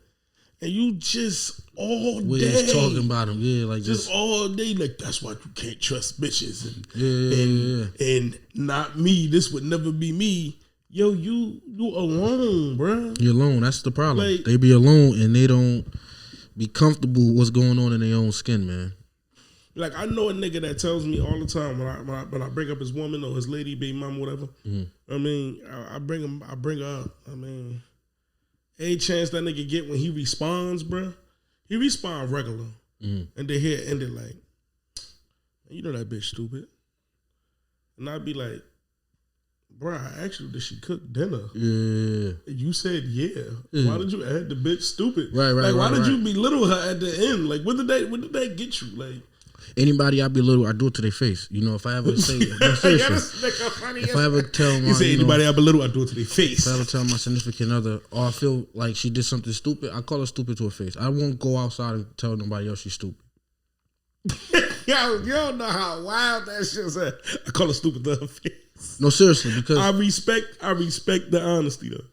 And you just all We day. just talking about them. Yeah, like just all day. Like, that's why you can't trust bitches. And, Yeah. and not me. This would never be me. Yo, you alone, bruh. You're alone. That's the problem. Like, they be alone and they don't be comfortable with what's going on in their own skin, man. Like, I know a nigga that tells me all the time when I bring up his woman or his lady, baby mama, whatever. Mm-hmm. I mean, I bring her up. I mean, any chance that nigga get when he responds, bruh, he respond regular. Mm-hmm. And they hear it ended like, you know that bitch stupid. And I'd be like, bruh, I asked you, did she cook dinner? Yeah. You said yeah. Why did you add the bitch stupid? Right. Like, why did you belittle her at the end? Like, what did that get you? Like, anybody I belittle, I do it to their face. You know, if I ever say, no, seriously, if I ever tell my, you say anybody I belittle, I do it to their face. If I ever tell my significant other, or I feel like she did something stupid, I call her stupid to her face. I won't go outside and tell nobody else she's stupid. Yo, you don't know how wild that shit's at. I call her stupid to her face. No, seriously, because I respect the honesty though.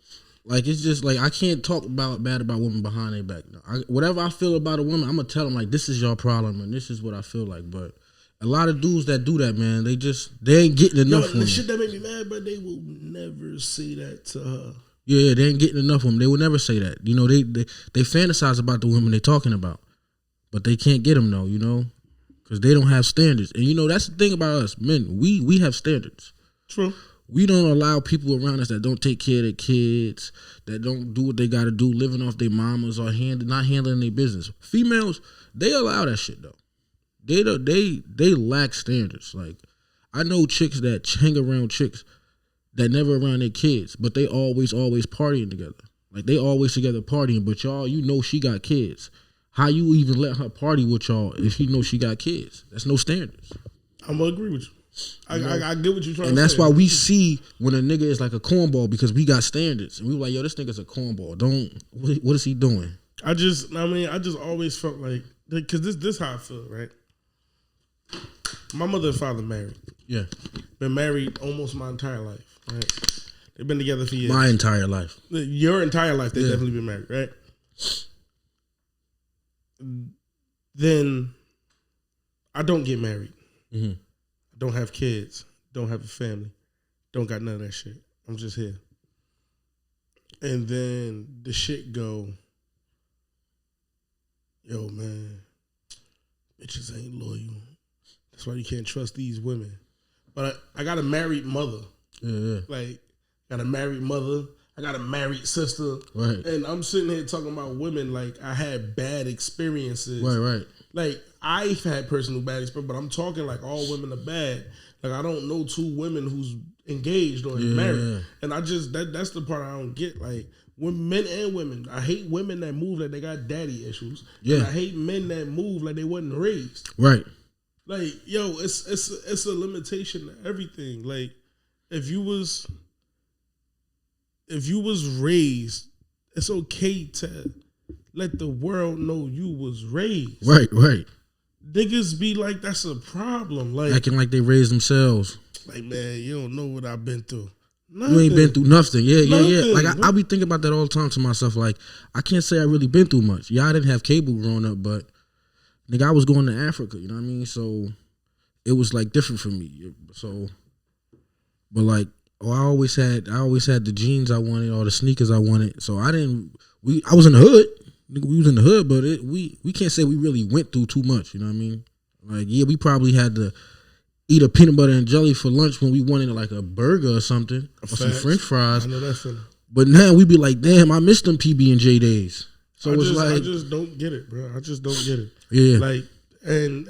Like, it's just like I can't talk bad about women behind their back. Whatever I feel about a woman, I'm gonna tell them like, this is your problem and this is what I feel like. But a lot of dudes that do that, man, they ain't getting enough. The shit that make me mad, but they will never say that to her. Yeah, they ain't getting enough of them. They will never say that. You know, they fantasize about the women they talking about, but they can't get them though. You know, because they don't have standards. And you know, that's the thing about us men. We have standards. True. We don't allow people around us that don't take care of their kids, that don't do what they got to do, living off their mamas or not handling their business. Females, they allow that shit though. They lack standards. Like, I know chicks that hang around chicks that never around their kids, but they always partying together. Like, they always together partying, but y'all, you know she got kids. How you even let her party with y'all if you know she got kids? That's no standards. I'm gonna agree with you. I get what you're trying to say. And that's why we see when a nigga is like a cornball, because we got standards. And we like, yo, this nigga's a cornball. What is he doing? I just always felt like, because this how I feel, right? My mother and father married. Yeah. Been married almost my entire life, right? They've been together for years. My entire life. Your entire life, they've definitely been married, right? Then I don't get married. Mm-hmm. Don't have kids, don't have a family, don't got none of that shit. I'm just here. And then the shit go, yo, man, bitches ain't loyal. That's why you can't trust these women. But I got a married mother. Yeah. Like, got a married mother. I got a married sister. Right. And I'm sitting here talking about women like I had bad experiences. Right. Like, I've had personal bad experience, but I'm talking like all women are bad. Like, I don't know two women who's engaged or married. And I just, that's the part I don't get. Like, when men and women, I hate women that move like they got daddy issues. Yeah. And I hate men that move like they wasn't raised. Right. Like, yo, it's a limitation to everything. Like, if you was raised, it's okay to let the world know you was raised. Right. Niggas be like, that's a problem. Like, acting like they raised themselves. Like, man, you don't know what I've been through. Nothing. You ain't been through nothing. Yeah. Like, I be thinking about that all the time to myself. Like, I can't say I really been through much. Yeah, I didn't have cable growing up, but nigga, I was going to Africa. You know what I mean? So it was like different for me. So, but like, I always had the jeans I wanted or the sneakers I wanted. So I was in the hood. Nigga, we was in the hood, but we can't say we really went through too much. You know what I mean? Like, yeah, we probably had to eat a peanut butter and jelly for lunch when we wanted like a burger or something, or some French fries. I know that feeling. But now we be like, damn, I missed them PB&J days. So I just don't get it, bro. I just don't get it. Yeah. Like, and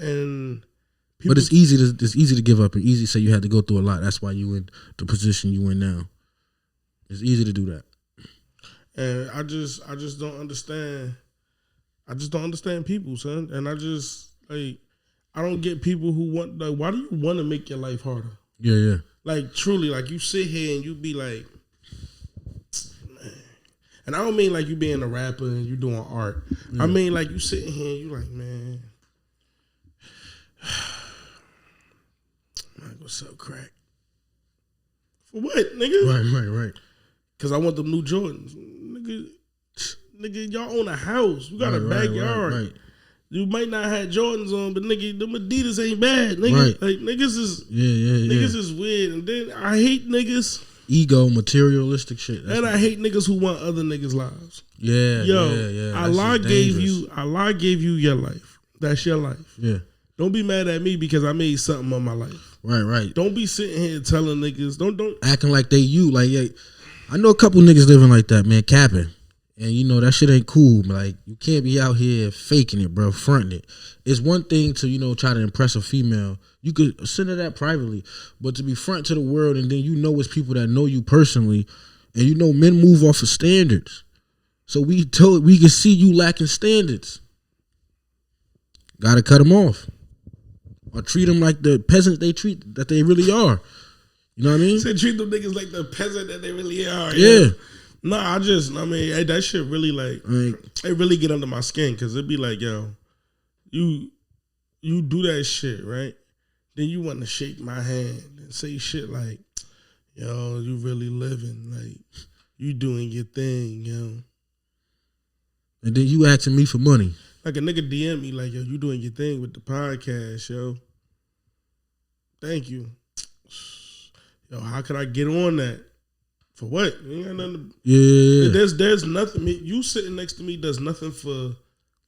people, but it's easy to give up and easy to say you had to go through a lot. That's why you in the position you in now. It's easy to do that. And I just don't understand. I just don't understand people, son. And I just like, I don't get people who want, like, why do you want to make your life harder? Yeah, yeah. Like, truly, like, you sit here and you be like, man. And I don't mean like you being a rapper and you doing art. I mean like you sitting here and you like, man, I'm gonna sell crack. For what, nigga? Right. Because I want them new Jordans. Nigga, y'all own a house. You got a backyard. Right. You might not have Jordans on, but nigga, them Adidas ain't bad, nigga. Right. Like, niggas is Niggas is weird. And then I hate niggas. Ego, materialistic shit. And I hate niggas who want other niggas' lives. Yeah, Yo, Allah gave you your life. That's your life. Yeah. Don't be mad at me because I made something of my life. Right. Don't be sitting here telling niggas, don't acting like they you. Like, yeah, I know a couple niggas living like that, man, capping. And you know that shit ain't cool. Like, you can't be out here faking it, bro, fronting it. It's one thing to, you know, try to impress a female. You could send her that privately, but to be front to the world and then you know it's people that know you personally, and you know men move off of standards. So we can see you lacking standards. Gotta cut them off, or treat them like the peasants that they really are. You know what I mean? Say treat them niggas like the peasant that they really are. Yeah. Nah, that shit really it really get under my skin because it be like, yo, you do that shit, right? Then you want to shake my hand and say shit like, yo, you really living, like, you doing your thing, yo. And then you asking me for money. Like a nigga DM me like, yo, you doing your thing with the podcast, yo. Thank you. Yo, how could I get on that? For what? You ain't got nothing to, yeah. There's nothing. You sitting next to me does nothing for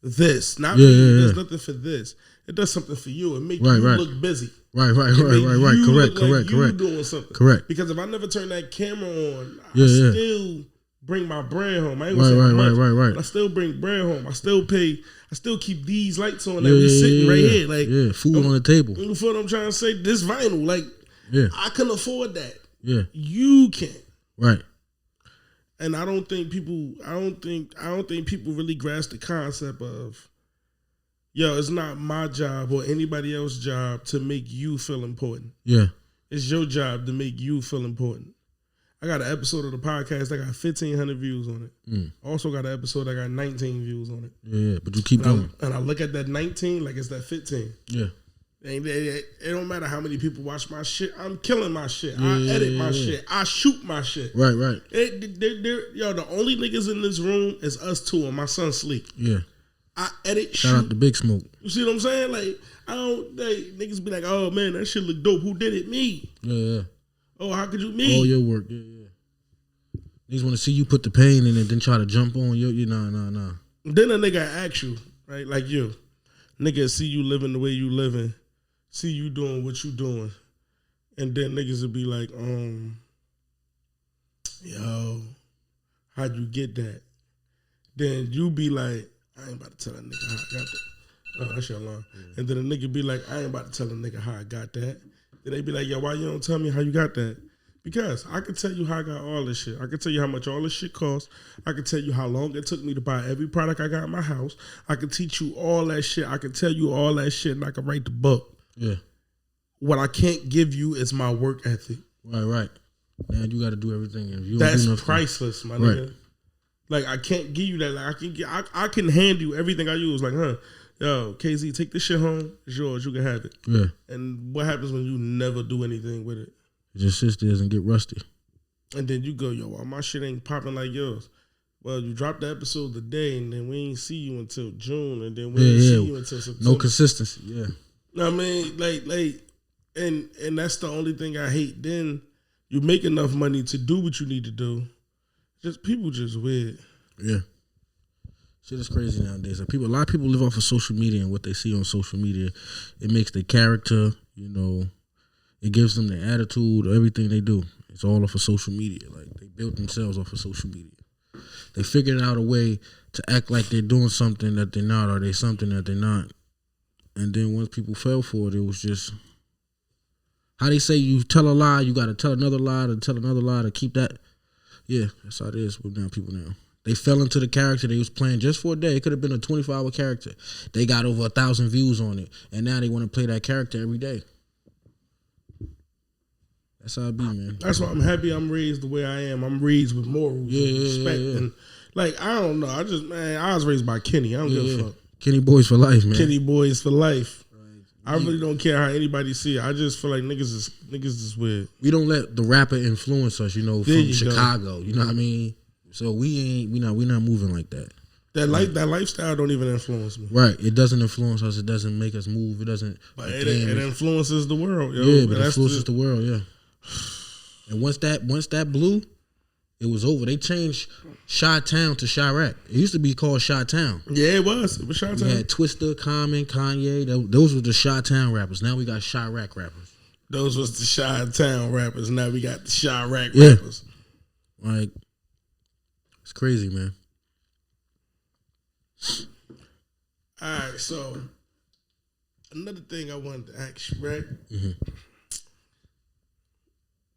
this. Not me. It does nothing for this. It does something for you. It makes you look busy. Right. Correct. You doing something. Correct. Because if I never turn that camera on, I still bring my bread home. I ain't gonna say right. But I still bring bread home. I still pay. I still keep these lights on that we sitting right here. Like, food on the table. You feel what I'm trying to say? This vinyl, like, I can afford that. Yeah. You can. Right. And I don't think people really grasp the concept of, yo, it's not my job or anybody else's job to make you feel important. Yeah. It's your job to make you feel important. I got an episode of the podcast that got 1,500 views on it. Also got an episode that got 19 views on it. Yeah, but you keep going. And I look at that 19 like it's that 15. Yeah. It don't matter how many people watch my shit. I'm killing my shit. I edit my shit. I shoot my shit. Right. Yo, the only niggas in this room is us two and my son Sleek. Yeah. I edit. Shout out to Big Smoke. You see what I'm saying? Like, niggas be like, oh man, that shit look dope. Who did it? Me. Yeah. Oh, how could you me? All your work. Yeah. Niggas want to see you put the pain in it, then try to jump on you. Nah. Then a nigga ask you, right? Like you, nigga, see you living the way you living. See you doing what you doing. And then niggas would be like, yo, how'd you get that? Then you be like, I ain't about to tell that nigga how I got that. Oh, that's your alarm. Yeah. And then a nigga be like, I ain't about to tell a nigga how I got that. Then they be like, yo, why you don't tell me how you got that? Because I can tell you how I got all this shit. I can tell you how much all this shit costs. I can tell you how long it took me to buy every product I got in my house. I can teach you all that shit. I can tell you all that shit and I can write the book. Yeah. What I can't give you is my work ethic. Right. Man, you got to do everything. If you That's priceless, my nigga. Like, I can't give you that. Like, I can hand you everything I use. Like, yo, KZ, take this shit home. It's yours. You can have it. Yeah. And what happens when you never do anything with it? It just sits there and get rusty. And then you go, yo, well, my shit ain't popping like yours. Well, you dropped the episode today, and then we ain't see you until June, and then we ain't see you until September. No consistency. Yeah. I mean, like, and that's the only thing I hate. Then you make enough money to do what you need to do. Just people just weird. Yeah. Shit is crazy nowadays. Like a lot of people live off of social media and what they see on social media. It makes their character, it gives them their attitude, everything they do. It's all off of social media. Like they built themselves off of social media. They figured out a way to act like they're doing something that they're not, or they're something that they're not. And then once people fell for it, it was just how they say you tell a lie, you got to tell another lie to keep that. Yeah, that's how it is with people now. They fell into the character they was playing just for a day. It could have been a 24-hour character. They got over 1,000 views on it, and now they want to play that character every day. That's how it be, man. That's why I'm happy I'm raised the way I am. I'm raised with morals, respect, and like I don't know. I was raised by Kenny. I don't give a fuck. Kenny Boys for life, man. Kenny Boys for life. I really don't care how anybody see it. I just feel like niggas is weird. We don't let the rapper influence us, from Chicago. You know what I mean? So we not moving like that. That lifestyle don't even influence me. Right. It doesn't influence us. It doesn't make us move. It doesn't. But it influences the world, yo. Yeah, but it influences the world, yeah. And once that blew, it was over. They changed Chi-Town to Chirac. It used to be called Chi-Town. Yeah, it was. It was Chi-Town. We had Twista, Common, Kanye. Those were the Chi-Town rappers. Now we got Chirac rappers. Those was the Chi-Town rappers. Now we got the Chirac rappers. Like, it's crazy, man. All right, so another thing I wanted to ask you, right?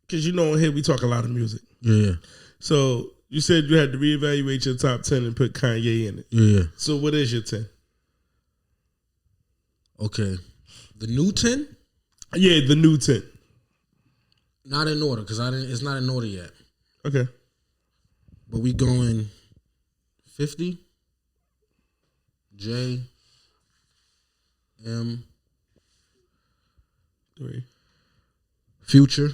Because on here we talk a lot of music. Yeah. So you said you had to reevaluate your top 10 and put Kanye in it. Yeah. So what is your 10? Okay. The new 10? Yeah, the new 10. Not in order, because it's not in order yet. Okay. But we going 50, J, M, 3, Future.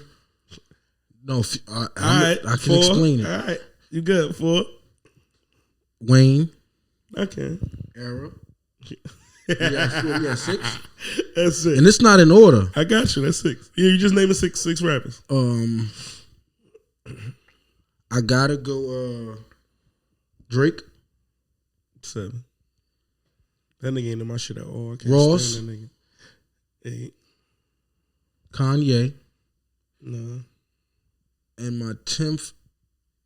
No, I can 4, explain it. All right, you good? 4, Wayne. Okay. Era. Yeah, 6. That's it. And it's not in order. I got you. That's 6. Yeah, you just named 6 rappers. I gotta go Drake. 7. That nigga ain't in my shit at all. I can't Ross. stand that nigga. 8. Kanye. No. And my 10th,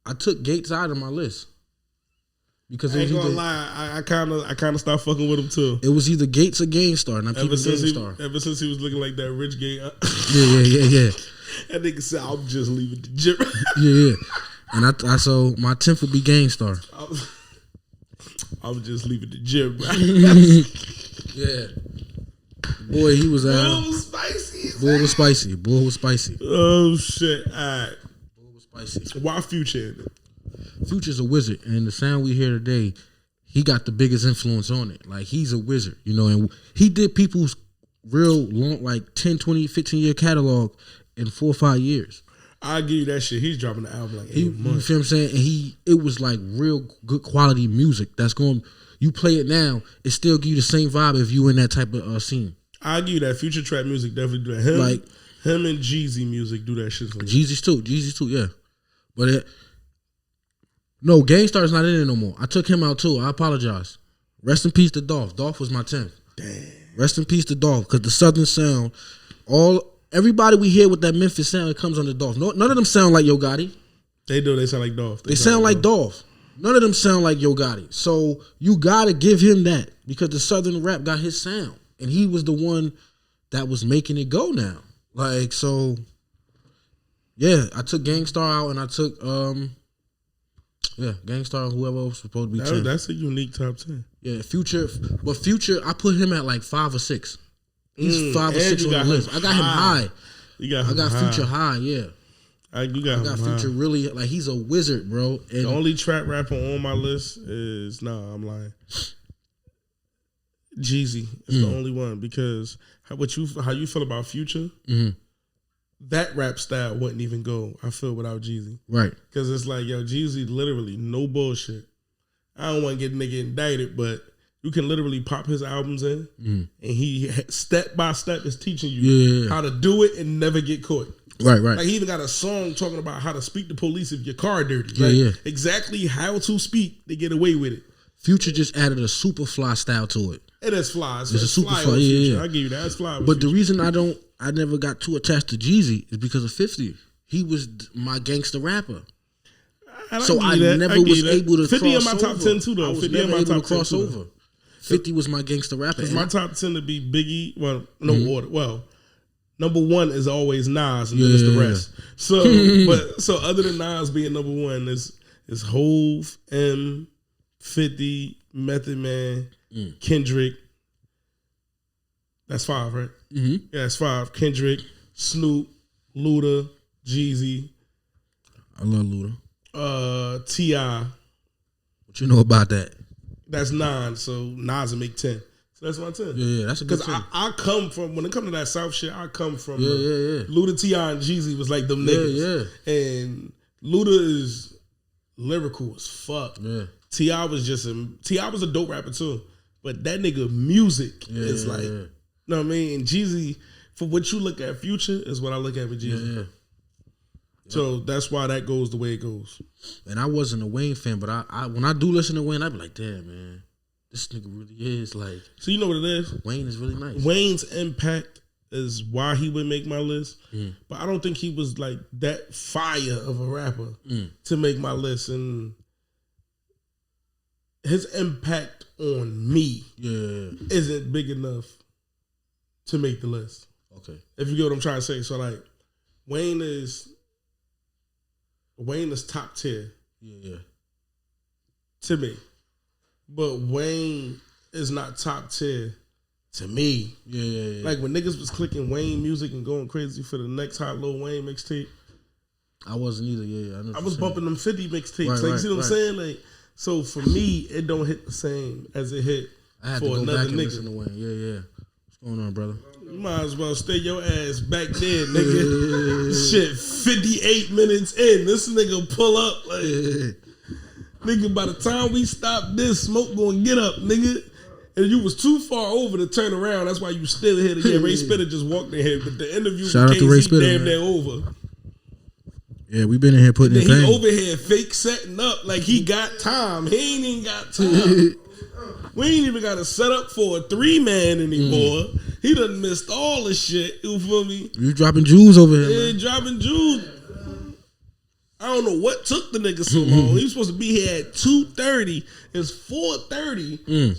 I took Gates out of my list. Because I ain't gonna lie, I kind of stopped fucking with him too. It was either Gates or Gangstar, and I'm keeping Gangstar. Ever since he was looking like that rich gay. Yeah. That nigga said, "I'm just leaving the gym." Yeah. And I so my 10th would be Gangstar. I'm just leaving the gym, bro. Yeah. Boy, he was Boy was spicy. Boy was spicy. Oh shit! All right. Boy was spicy. Why Future in it? Future's a wizard, and the sound we hear today, he got the biggest influence on it. Like, he's a wizard, and he did people's real long, like 10, 20, 15-year catalog in 4 or 5 years. I'll give you that shit. He's dropping the album like 8 You months. feel what I'm saying? And it was like real good quality music. That's going, you play it now, it still give you the same vibe if you in that type of scene. I'll give you that. Future trap music definitely do that. Him and Jeezy music do that shit for me. Jeezy's too, yeah. But no, Gangstar's not in it no more. I took him out too. I apologize. Rest in peace to Dolph. Dolph was my 10th. Damn. Rest in peace to Dolph, because the Southern sound, everybody we hear with that Memphis sound, it comes under Dolph. None of them sound like Yo Gotti. They do. They sound like Dolph. They sound like Dolph. None of them sound like Yo Gotti. So you gotta give him that, because the Southern rap got his sound, and he was the one that was making it go now. Like, so, yeah, I took Gangstar out, and I took Gangstar and whoever else was supposed to be 10. That's a unique top 10. Yeah, Future, but Future, I put him at like 5 or 6. He's 5 or 6 on the list. I got him high. I got Future high, yeah. I got Future really, like, he's a wizard, bro. And the only trap rapper on my list is, I'm lying. Jeezy is the only one, because how you feel about Future, that rap style wouldn't even go, I feel, without Jeezy. Right. Because it's like, Jeezy literally, no bullshit. I don't want to get nigga indicted, but you can literally pop his albums in, and he step by step is teaching you how to do it and never get caught. Right. Like he even got a song talking about how to speak to police if your car dirty. Yeah, Like, exactly how to speak to get away with it. Future just added a super fly style to it. It is fly. It's a super fly. fly. With Future. Yeah. I give you that. It's fly. With But the Future. reason I never got too attached to Jeezy is because of 50. He was my gangster rapper. So I never was able to 50 cross in my top over. 10 too, though. I was 50 never in my able top to 10 cross too, over. 50 was my gangster rapper. My top 10 to be Biggie. Well, no order. Well, number one is always Nas, and then it's the rest. So, other than Nas being number one, is Hove, M, 50, Method Man, Kendrick. That's 5, right? Mm-hmm. Yeah, that's 5. Kendrick, Snoop, Luda, Jeezy. I love Luda. T.I. What you know about that? That's 9. So Nas will make 10. So that's my 10. Yeah, that's a good Because 10. I come from, when it comes to that South shit, I come from Yeah. Luda, T.I. and Jeezy was like them niggas. Yeah. And Luda is lyrical as fuck. Yeah. T.I. was a dope rapper too. But that nigga music is like, you know what I mean? And Jeezy, for what you look at Future, is what I look at with Jeezy. Yeah. So that's why that goes the way it goes. And I wasn't a Wayne fan, but I when I do listen to Wayne, I be like, damn, man, this nigga really is like. So you know what it is? Wayne is really nice. Wayne's impact is why he would make my list. But I don't think he was like that fire of a rapper to make my list. And his impact on me isn't big enough to make the list. Okay. If you get what I'm trying to say. So like Wayne is top tier. Yeah. To me. But Wayne is not top tier to me. Yeah. Like when niggas was clicking Wayne music and going crazy for the next hot Lil Wayne mixtape, I wasn't either. Yeah. I was bumping them 50 mixtapes. Right, like you see what I'm right. saying? Like, so for me, it don't hit the same as it hit I had for to go another back and nigga. listen to Wayne. Yeah. What's going on, brother? You might as well stay your ass back there, nigga. Shit, 58 minutes in, this nigga pull up like, nigga, by the time we stop this, smoke gonna get up, nigga. And you was too far over to turn around. That's why you still here. Yeah, Ray Spitter just walked in here, but the interview Shout with out to Ray KC Spitter, damn man. near over. Yeah, we been in here putting Then in he pain. over here fake setting up like he got time. He ain't even got time. We ain't even got to set up for a 3-man anymore. He done missed all the shit. You feel me? You dropping jewels over here, man. Yeah, dropping jewels. I don't know what took the nigga so long. He was supposed to be here at 2:30. It's 4:30.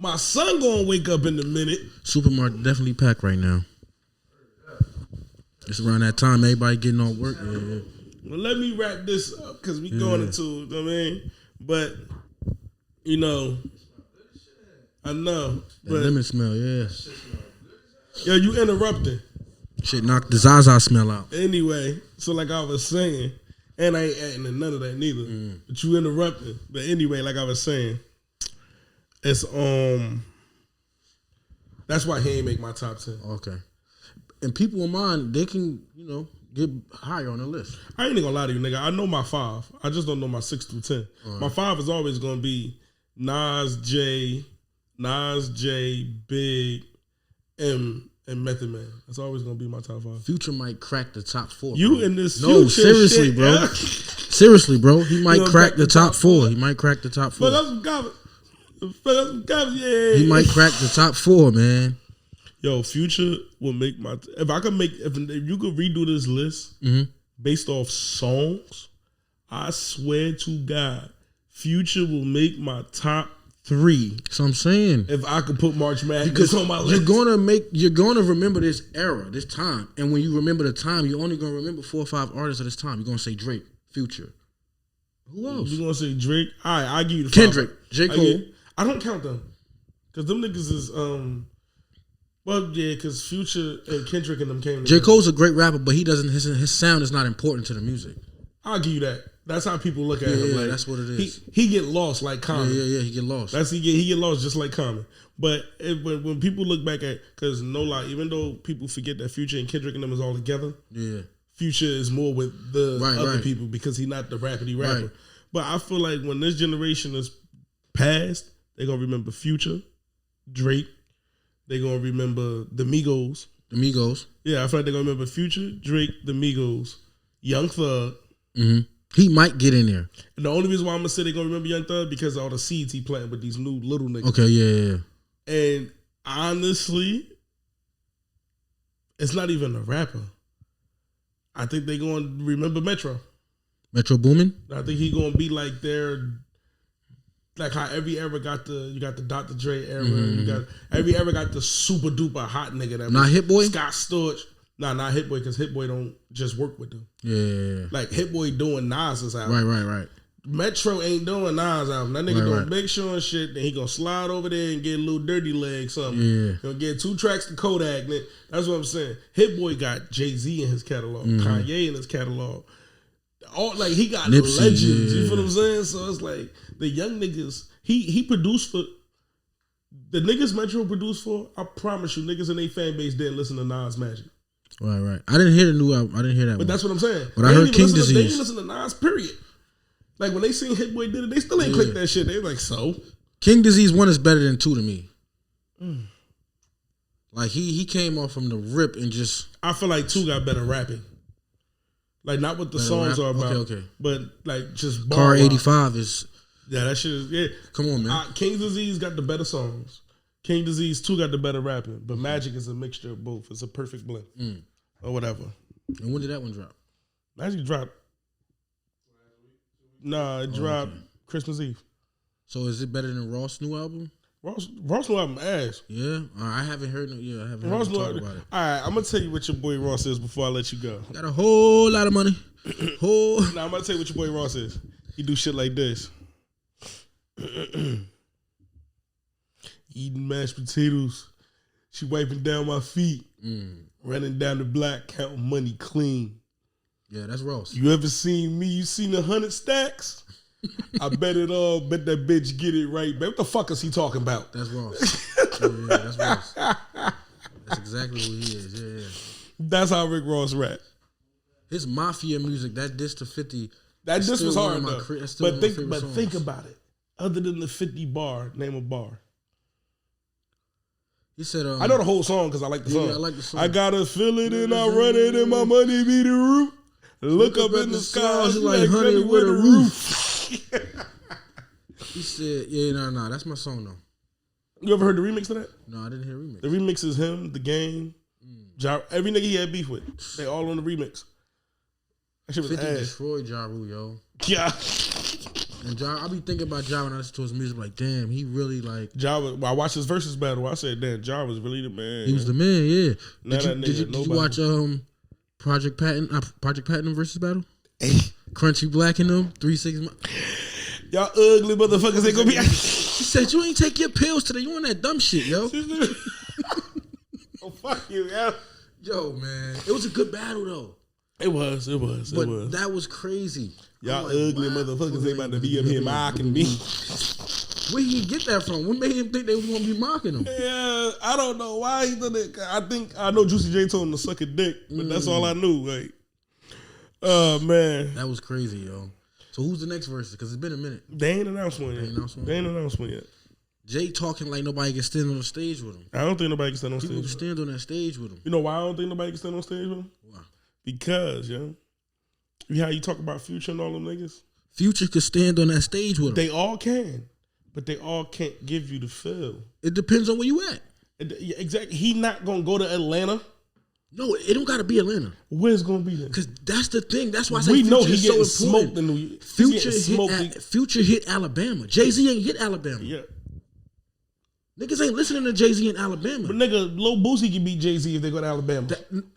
My son gonna wake up in a minute. Supermarket definitely packed right now. It's around that time. Everybody getting off work. Yeah. Well, let me wrap this up because we going into, you know what I mean? But, you know, I know. That But, lemon smell, yeah. yo, you interrupting. Shit knocked the Zaza smell out. Anyway, so like I was saying, and I ain't adding to none of that neither. But you interrupted. But anyway, like I was saying, it's that's why he ain't make my top 10. Okay. And people in mind, they can, get higher on the list. I ain't gonna lie to you, nigga. I know my 5. I just don't know my 6 through 10. My 5 is always gonna be Nas, J, Big, M, and Method Man. That's always gonna be my top 5. Future might crack the top 4. You bro. in this No, Future seriously, shit, bro. yeah. Seriously, bro. He might gonna crack the top 4. He might crack the top 4. But that's some comment. Yeah. He might crack the top 4, man. Yo, Future will make my. If you could redo this list based off songs, I swear to God, Future will make my top 3. That's what I'm saying. If I could put March Madness Because on my you're list, gonna remember this era, this time, and when you remember the time, you're only gonna remember 4 or 5 artists at this time. You're gonna say Drake, Future. Who else? you gonna say Drake? All right, I give you the Kendrick, 5. J. Cole. I don't count them because them niggas is Well, yeah, because Future and Kendrick and them came together. J. Cole's a great rapper, but he doesn't. His sound is not important to the music. I'll give you that. That's how people look at him. Yeah, Like, that's what it is. He get lost like Common. Yeah. He get lost. He get lost just like Common. But when people look back at, because no lie, even though people forget that Future and Kendrick and them is all together, Yeah. Future is more with the other right. people because he's not the rapidy rapper. Right. But I feel like when this generation is past, they're gonna remember Future, Drake. They're gonna remember the Migos. The Migos. Yeah, I feel like they're gonna remember Future, Drake, the Migos, Young Thug. Mm-hmm. He might get in there. And the only reason why I'm gonna say they're gonna remember Young Thug because of all the seeds he planted with these new little niggas. Okay, yeah. And honestly, it's not even a rapper. I think they're gonna remember Metro. Metro Boomin. I think he gonna be like like how every era got you got the Dr. Dre era, you got every era got the super duper hot nigga that not Hit Boy. Scott Storch. Nah, not Hit Boy because Hit Boy don't just work with them. Yeah. Like Hit Boy doing Nas's album. Right. Metro ain't doing Nas album. That nigga doing Big Sean and shit. Then he gonna slide over there and get a little dirty leg something. Yeah. He'll get 2 tracks to Kodak. That's what I'm saying. Hit Boy got Jay-Z in his catalog, Kanye in his catalog. All like he got Nipsey, legends. yeah. You feel what I'm saying? So it's like the young niggas. He produced for the niggas Metro produced for. I promise you, niggas in their fan base didn't listen to Nas Magic. Right. I didn't hear the new album. I didn't hear that. But that's what I'm saying. But I heard King Disease. They didn't listen to Nas. Period. Like when they seen Hit Boy did it, they still ain't click that shit. They like so. King Disease 1 is better than 2 to me. Like he came off from the rip and just. I feel like 2 got better rapping. Like not what the songs are about, okay. but like just Car 85 is. Yeah, that shit is, yeah. Come on, man. King Disease got the better songs. King Disease 2 got the better rapping. But Magic is a mixture of both. It's a perfect blend. Or whatever. And when did that one drop? Magic dropped. Nah, it dropped Christmas Eve. So is it better than Ross' new album? Ross new album ass. Yeah? I haven't heard I haven't Ross heard new talk album. about it. All right, I'm going to tell you what your boy Ross is before I let you go. Got a whole lot of money. Nah, I'm going to tell you what your boy Ross is. He do shit like this. Eating mashed potatoes. She wiping down my feet. Running down the block, counting money clean. Yeah, that's Ross. You ever seen me? You seen 100 stacks? I bet it all. Bet that bitch get it right. Man, what the fuck is he talking about? That's Ross. yeah, that's Ross. That's exactly what he is. Yeah. That's how Rick Ross rap. His mafia music, that diss to 50. That diss was hard though. But think think about it. Other than the 50 bar, name a bar. He said, I know the whole song because I like the song. Yeah, I like the song. I gotta feel it and I run it and my money be the roof. Look up in the sky, it's like honey with a roof. He said, yeah, no, that's my song though. You ever heard the remix of that? No, I didn't hear remix. The remix is him, The Game, every nigga he had beef with. They all on the remix. That shit was 50 ass. destroyed Ja Rule, yo. Yeah. And Ja, I be thinking about Ja when I listen to his music, like, damn, he really like. Ja was, I watched his versus battle. I said, damn, Ja was really the man. He was the man, yeah. Not Did you watch Project Platinum versus battle? Hey. Crunchy Black and them 3-6. Y'all ugly motherfuckers ain't gonna be. He said, you ain't take your pills today. You on that dumb shit, yo. Oh fuck you, yo. Yo, man, it was a good battle though. It was. But that was crazy. Y'all ugly motherfuckers ain't about to be up here mocking me. Where he get that from? What made him think they was gonna be mocking him? Yeah, I don't know why he did it. I know Juicy J told him to suck a dick, but that's all I knew. Like, oh man, that was crazy, yo. So who's the next verse? Because it's been a minute. They ain't announced one yet. Jay talking like nobody can stand on the stage with him. I don't think nobody can stand on People stage. can stand on that stage with him. You know why I don't think nobody can stand on stage with him? Why? Because, yo, you know how you talk about Future and all them niggas? Future could stand on that stage with him. They all can, but they all can't give you the feel. It depends on where you at. Exactly. He not gonna go to Atlanta. No, it don't gotta be Atlanta. Where's gonna be then? Because that's the thing. That's why I say we Future know he is getting so important. smoked in New York. Future hit Alabama. Jay-Z ain't hit Alabama. Yeah. Niggas ain't listening to Jay-Z in Alabama. But nigga, Lil Boosie can beat Jay-Z if they go to Alabama.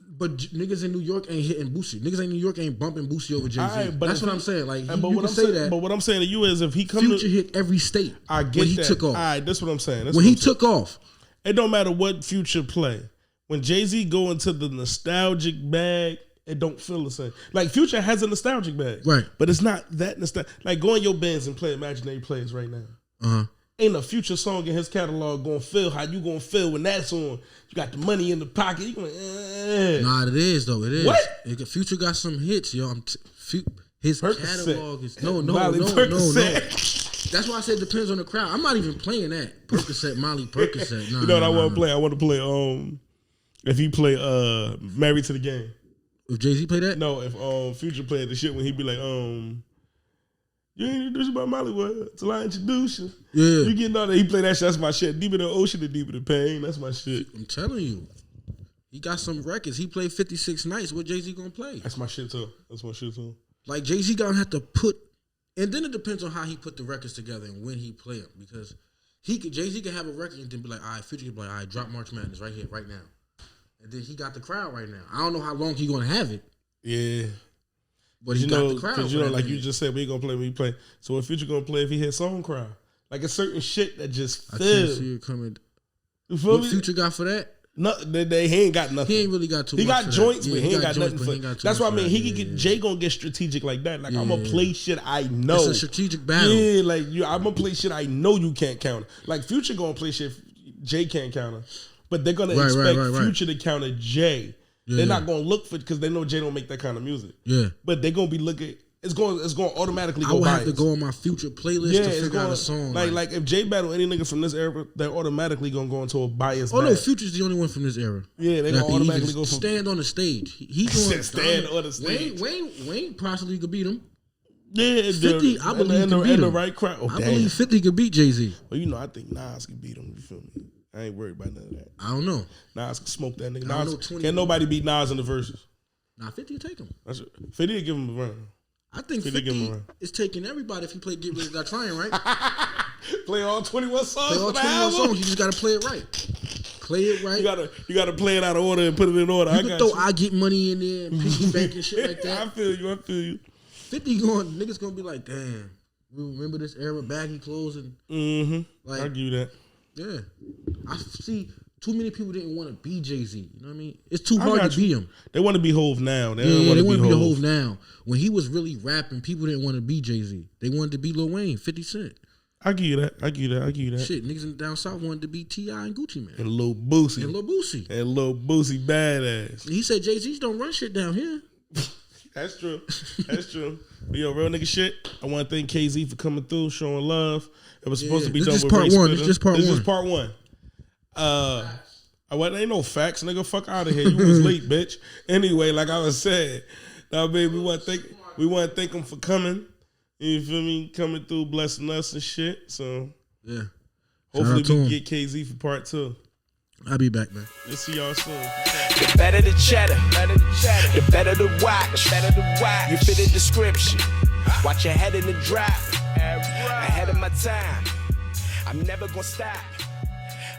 But niggas in New York ain't hitting Boosie. Niggas in New York ain't bumping Boosie over Jay-Z. Right, that's what I'm saying. Like, but what I'm saying to you is if he comes Future hit every state. I get when he that. took off. All right, that's what I'm saying. When he took off. It don't matter what Future play. When Jay-Z go into the nostalgic bag, it don't feel the same. Like Future has a nostalgic bag. Right. But it's not that nostalgic. Like go in your bands and play imaginary plays right now. Uh-huh. Ain't a Future song in his catalog gonna feel how you gonna feel when that's on. You got the money in the pocket. You going, Nah, it is though. It is. What? Future got some hits, yo. His Percocet. catalog is no. That's why I said it depends on the crowd. I'm not even playing that Percocet, Molly Percocet. Nah, you know what I want to play? I want to play If he play Married to the Game. If Jay-Z play that? No, if Future played the shit when he be like, you ain't introduced about Mollywood till I introduce you. Yeah. You getting all that. He play that shit. That's my shit. Deeper than the ocean and deeper than pain. That's my shit. I'm telling you. He got some records. He played 56 Nights. What Jay-Z gonna play? That's my shit too. That's my shit too. Like Jay-Z gonna have to put, and then it depends on how he put the records together and when he play them. Because Jay-Z could have a record and then be like, all right, Future could be like, all right, drop March Madness right here, right now. And then he got the crowd right now. I don't know how long he gonna have it. Yeah. But he got the crowd. Because like you just said, we gonna play when he play. So what Future gonna play if he hit song crowd? Like a certain shit that just I can't see it coming. You feel What me? Future got for that? No, he ain't got nothing. He ain't really got too much. He got for joints, that. but he ain't got nothing for that. That's what I mean. He could get Jay gonna get strategic like that. Like I'm gonna play shit I know. It's a strategic battle. Yeah, like I'm gonna play shit I know you can't counter. Like Future gonna play shit Jay can't counter, but they're gonna expect Future to counter Jay. Yeah, they're not gonna look for because they know Jay don't make that kind of music. Yeah, but they're gonna be looking. It's going automatically go. I would have to go on my Future playlist to figure out a song. Like if Jay battle any nigga from this era, they're automatically gonna go into a bias. Oh no, Future's the only one from this era. Yeah, they gonna automatically go from stand on the stage. He going stand on the stage. Wayne possibly could beat him. Yeah, 50, I believe could beat him. The right crowd. Oh, I believe 50 could beat Jay-Z. Well, you know, I think Nas could beat him. You feel me? I ain't worried about none of that. I don't know. Nas can smoke that nigga. Nas, can't nobody beat Nas in the verses. Nah, 50 will take him. 50 will give him a run. I think 50 is taking everybody if you play Get Rich or Die Trying, right? Play all 21 songs. Play all 21 songs. You just gotta play it right. Play it right. You gotta play it out of order and put it in order. You can throw I Get Money in there and piggyback and shit like that. I feel you. 50 niggas gonna be like, damn, we remember this era, baggy clothes and I'll give you that. Yeah. I see too many people didn't want to be Jay-Z. You know what I mean? It's too hard to be him. They want to be Hov now. They want to be Hov now. When he was really rapping, people didn't want to be Jay-Z. They wanted to be Lil Wayne, 50 Cent. I give you that. Shit, niggas in down south wanted to be T.I. and Gucci Mane. And Lil Boosie. And Lil Boosie badass. He said Jay-Z don't run shit down here. That's true. But yo, real nigga shit. I want to thank KZ for coming through, showing love. It was supposed to be done with part one. This is just part one. This is part one. Ain't no facts, nigga. Fuck out of here. You was late, bitch. Anyway, like I was saying, now, baby, we want to thank him for coming. You feel me? Coming through, blessing us and shit. So yeah, hopefully we can get KZ for part 2. I'll be back, man. We'll see y'all soon. The better the cheddar, the better the watch. You fit the description. Watch your head in the drop. Ahead of my time. I'm never gonna stop.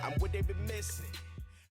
I'm what they've been missing.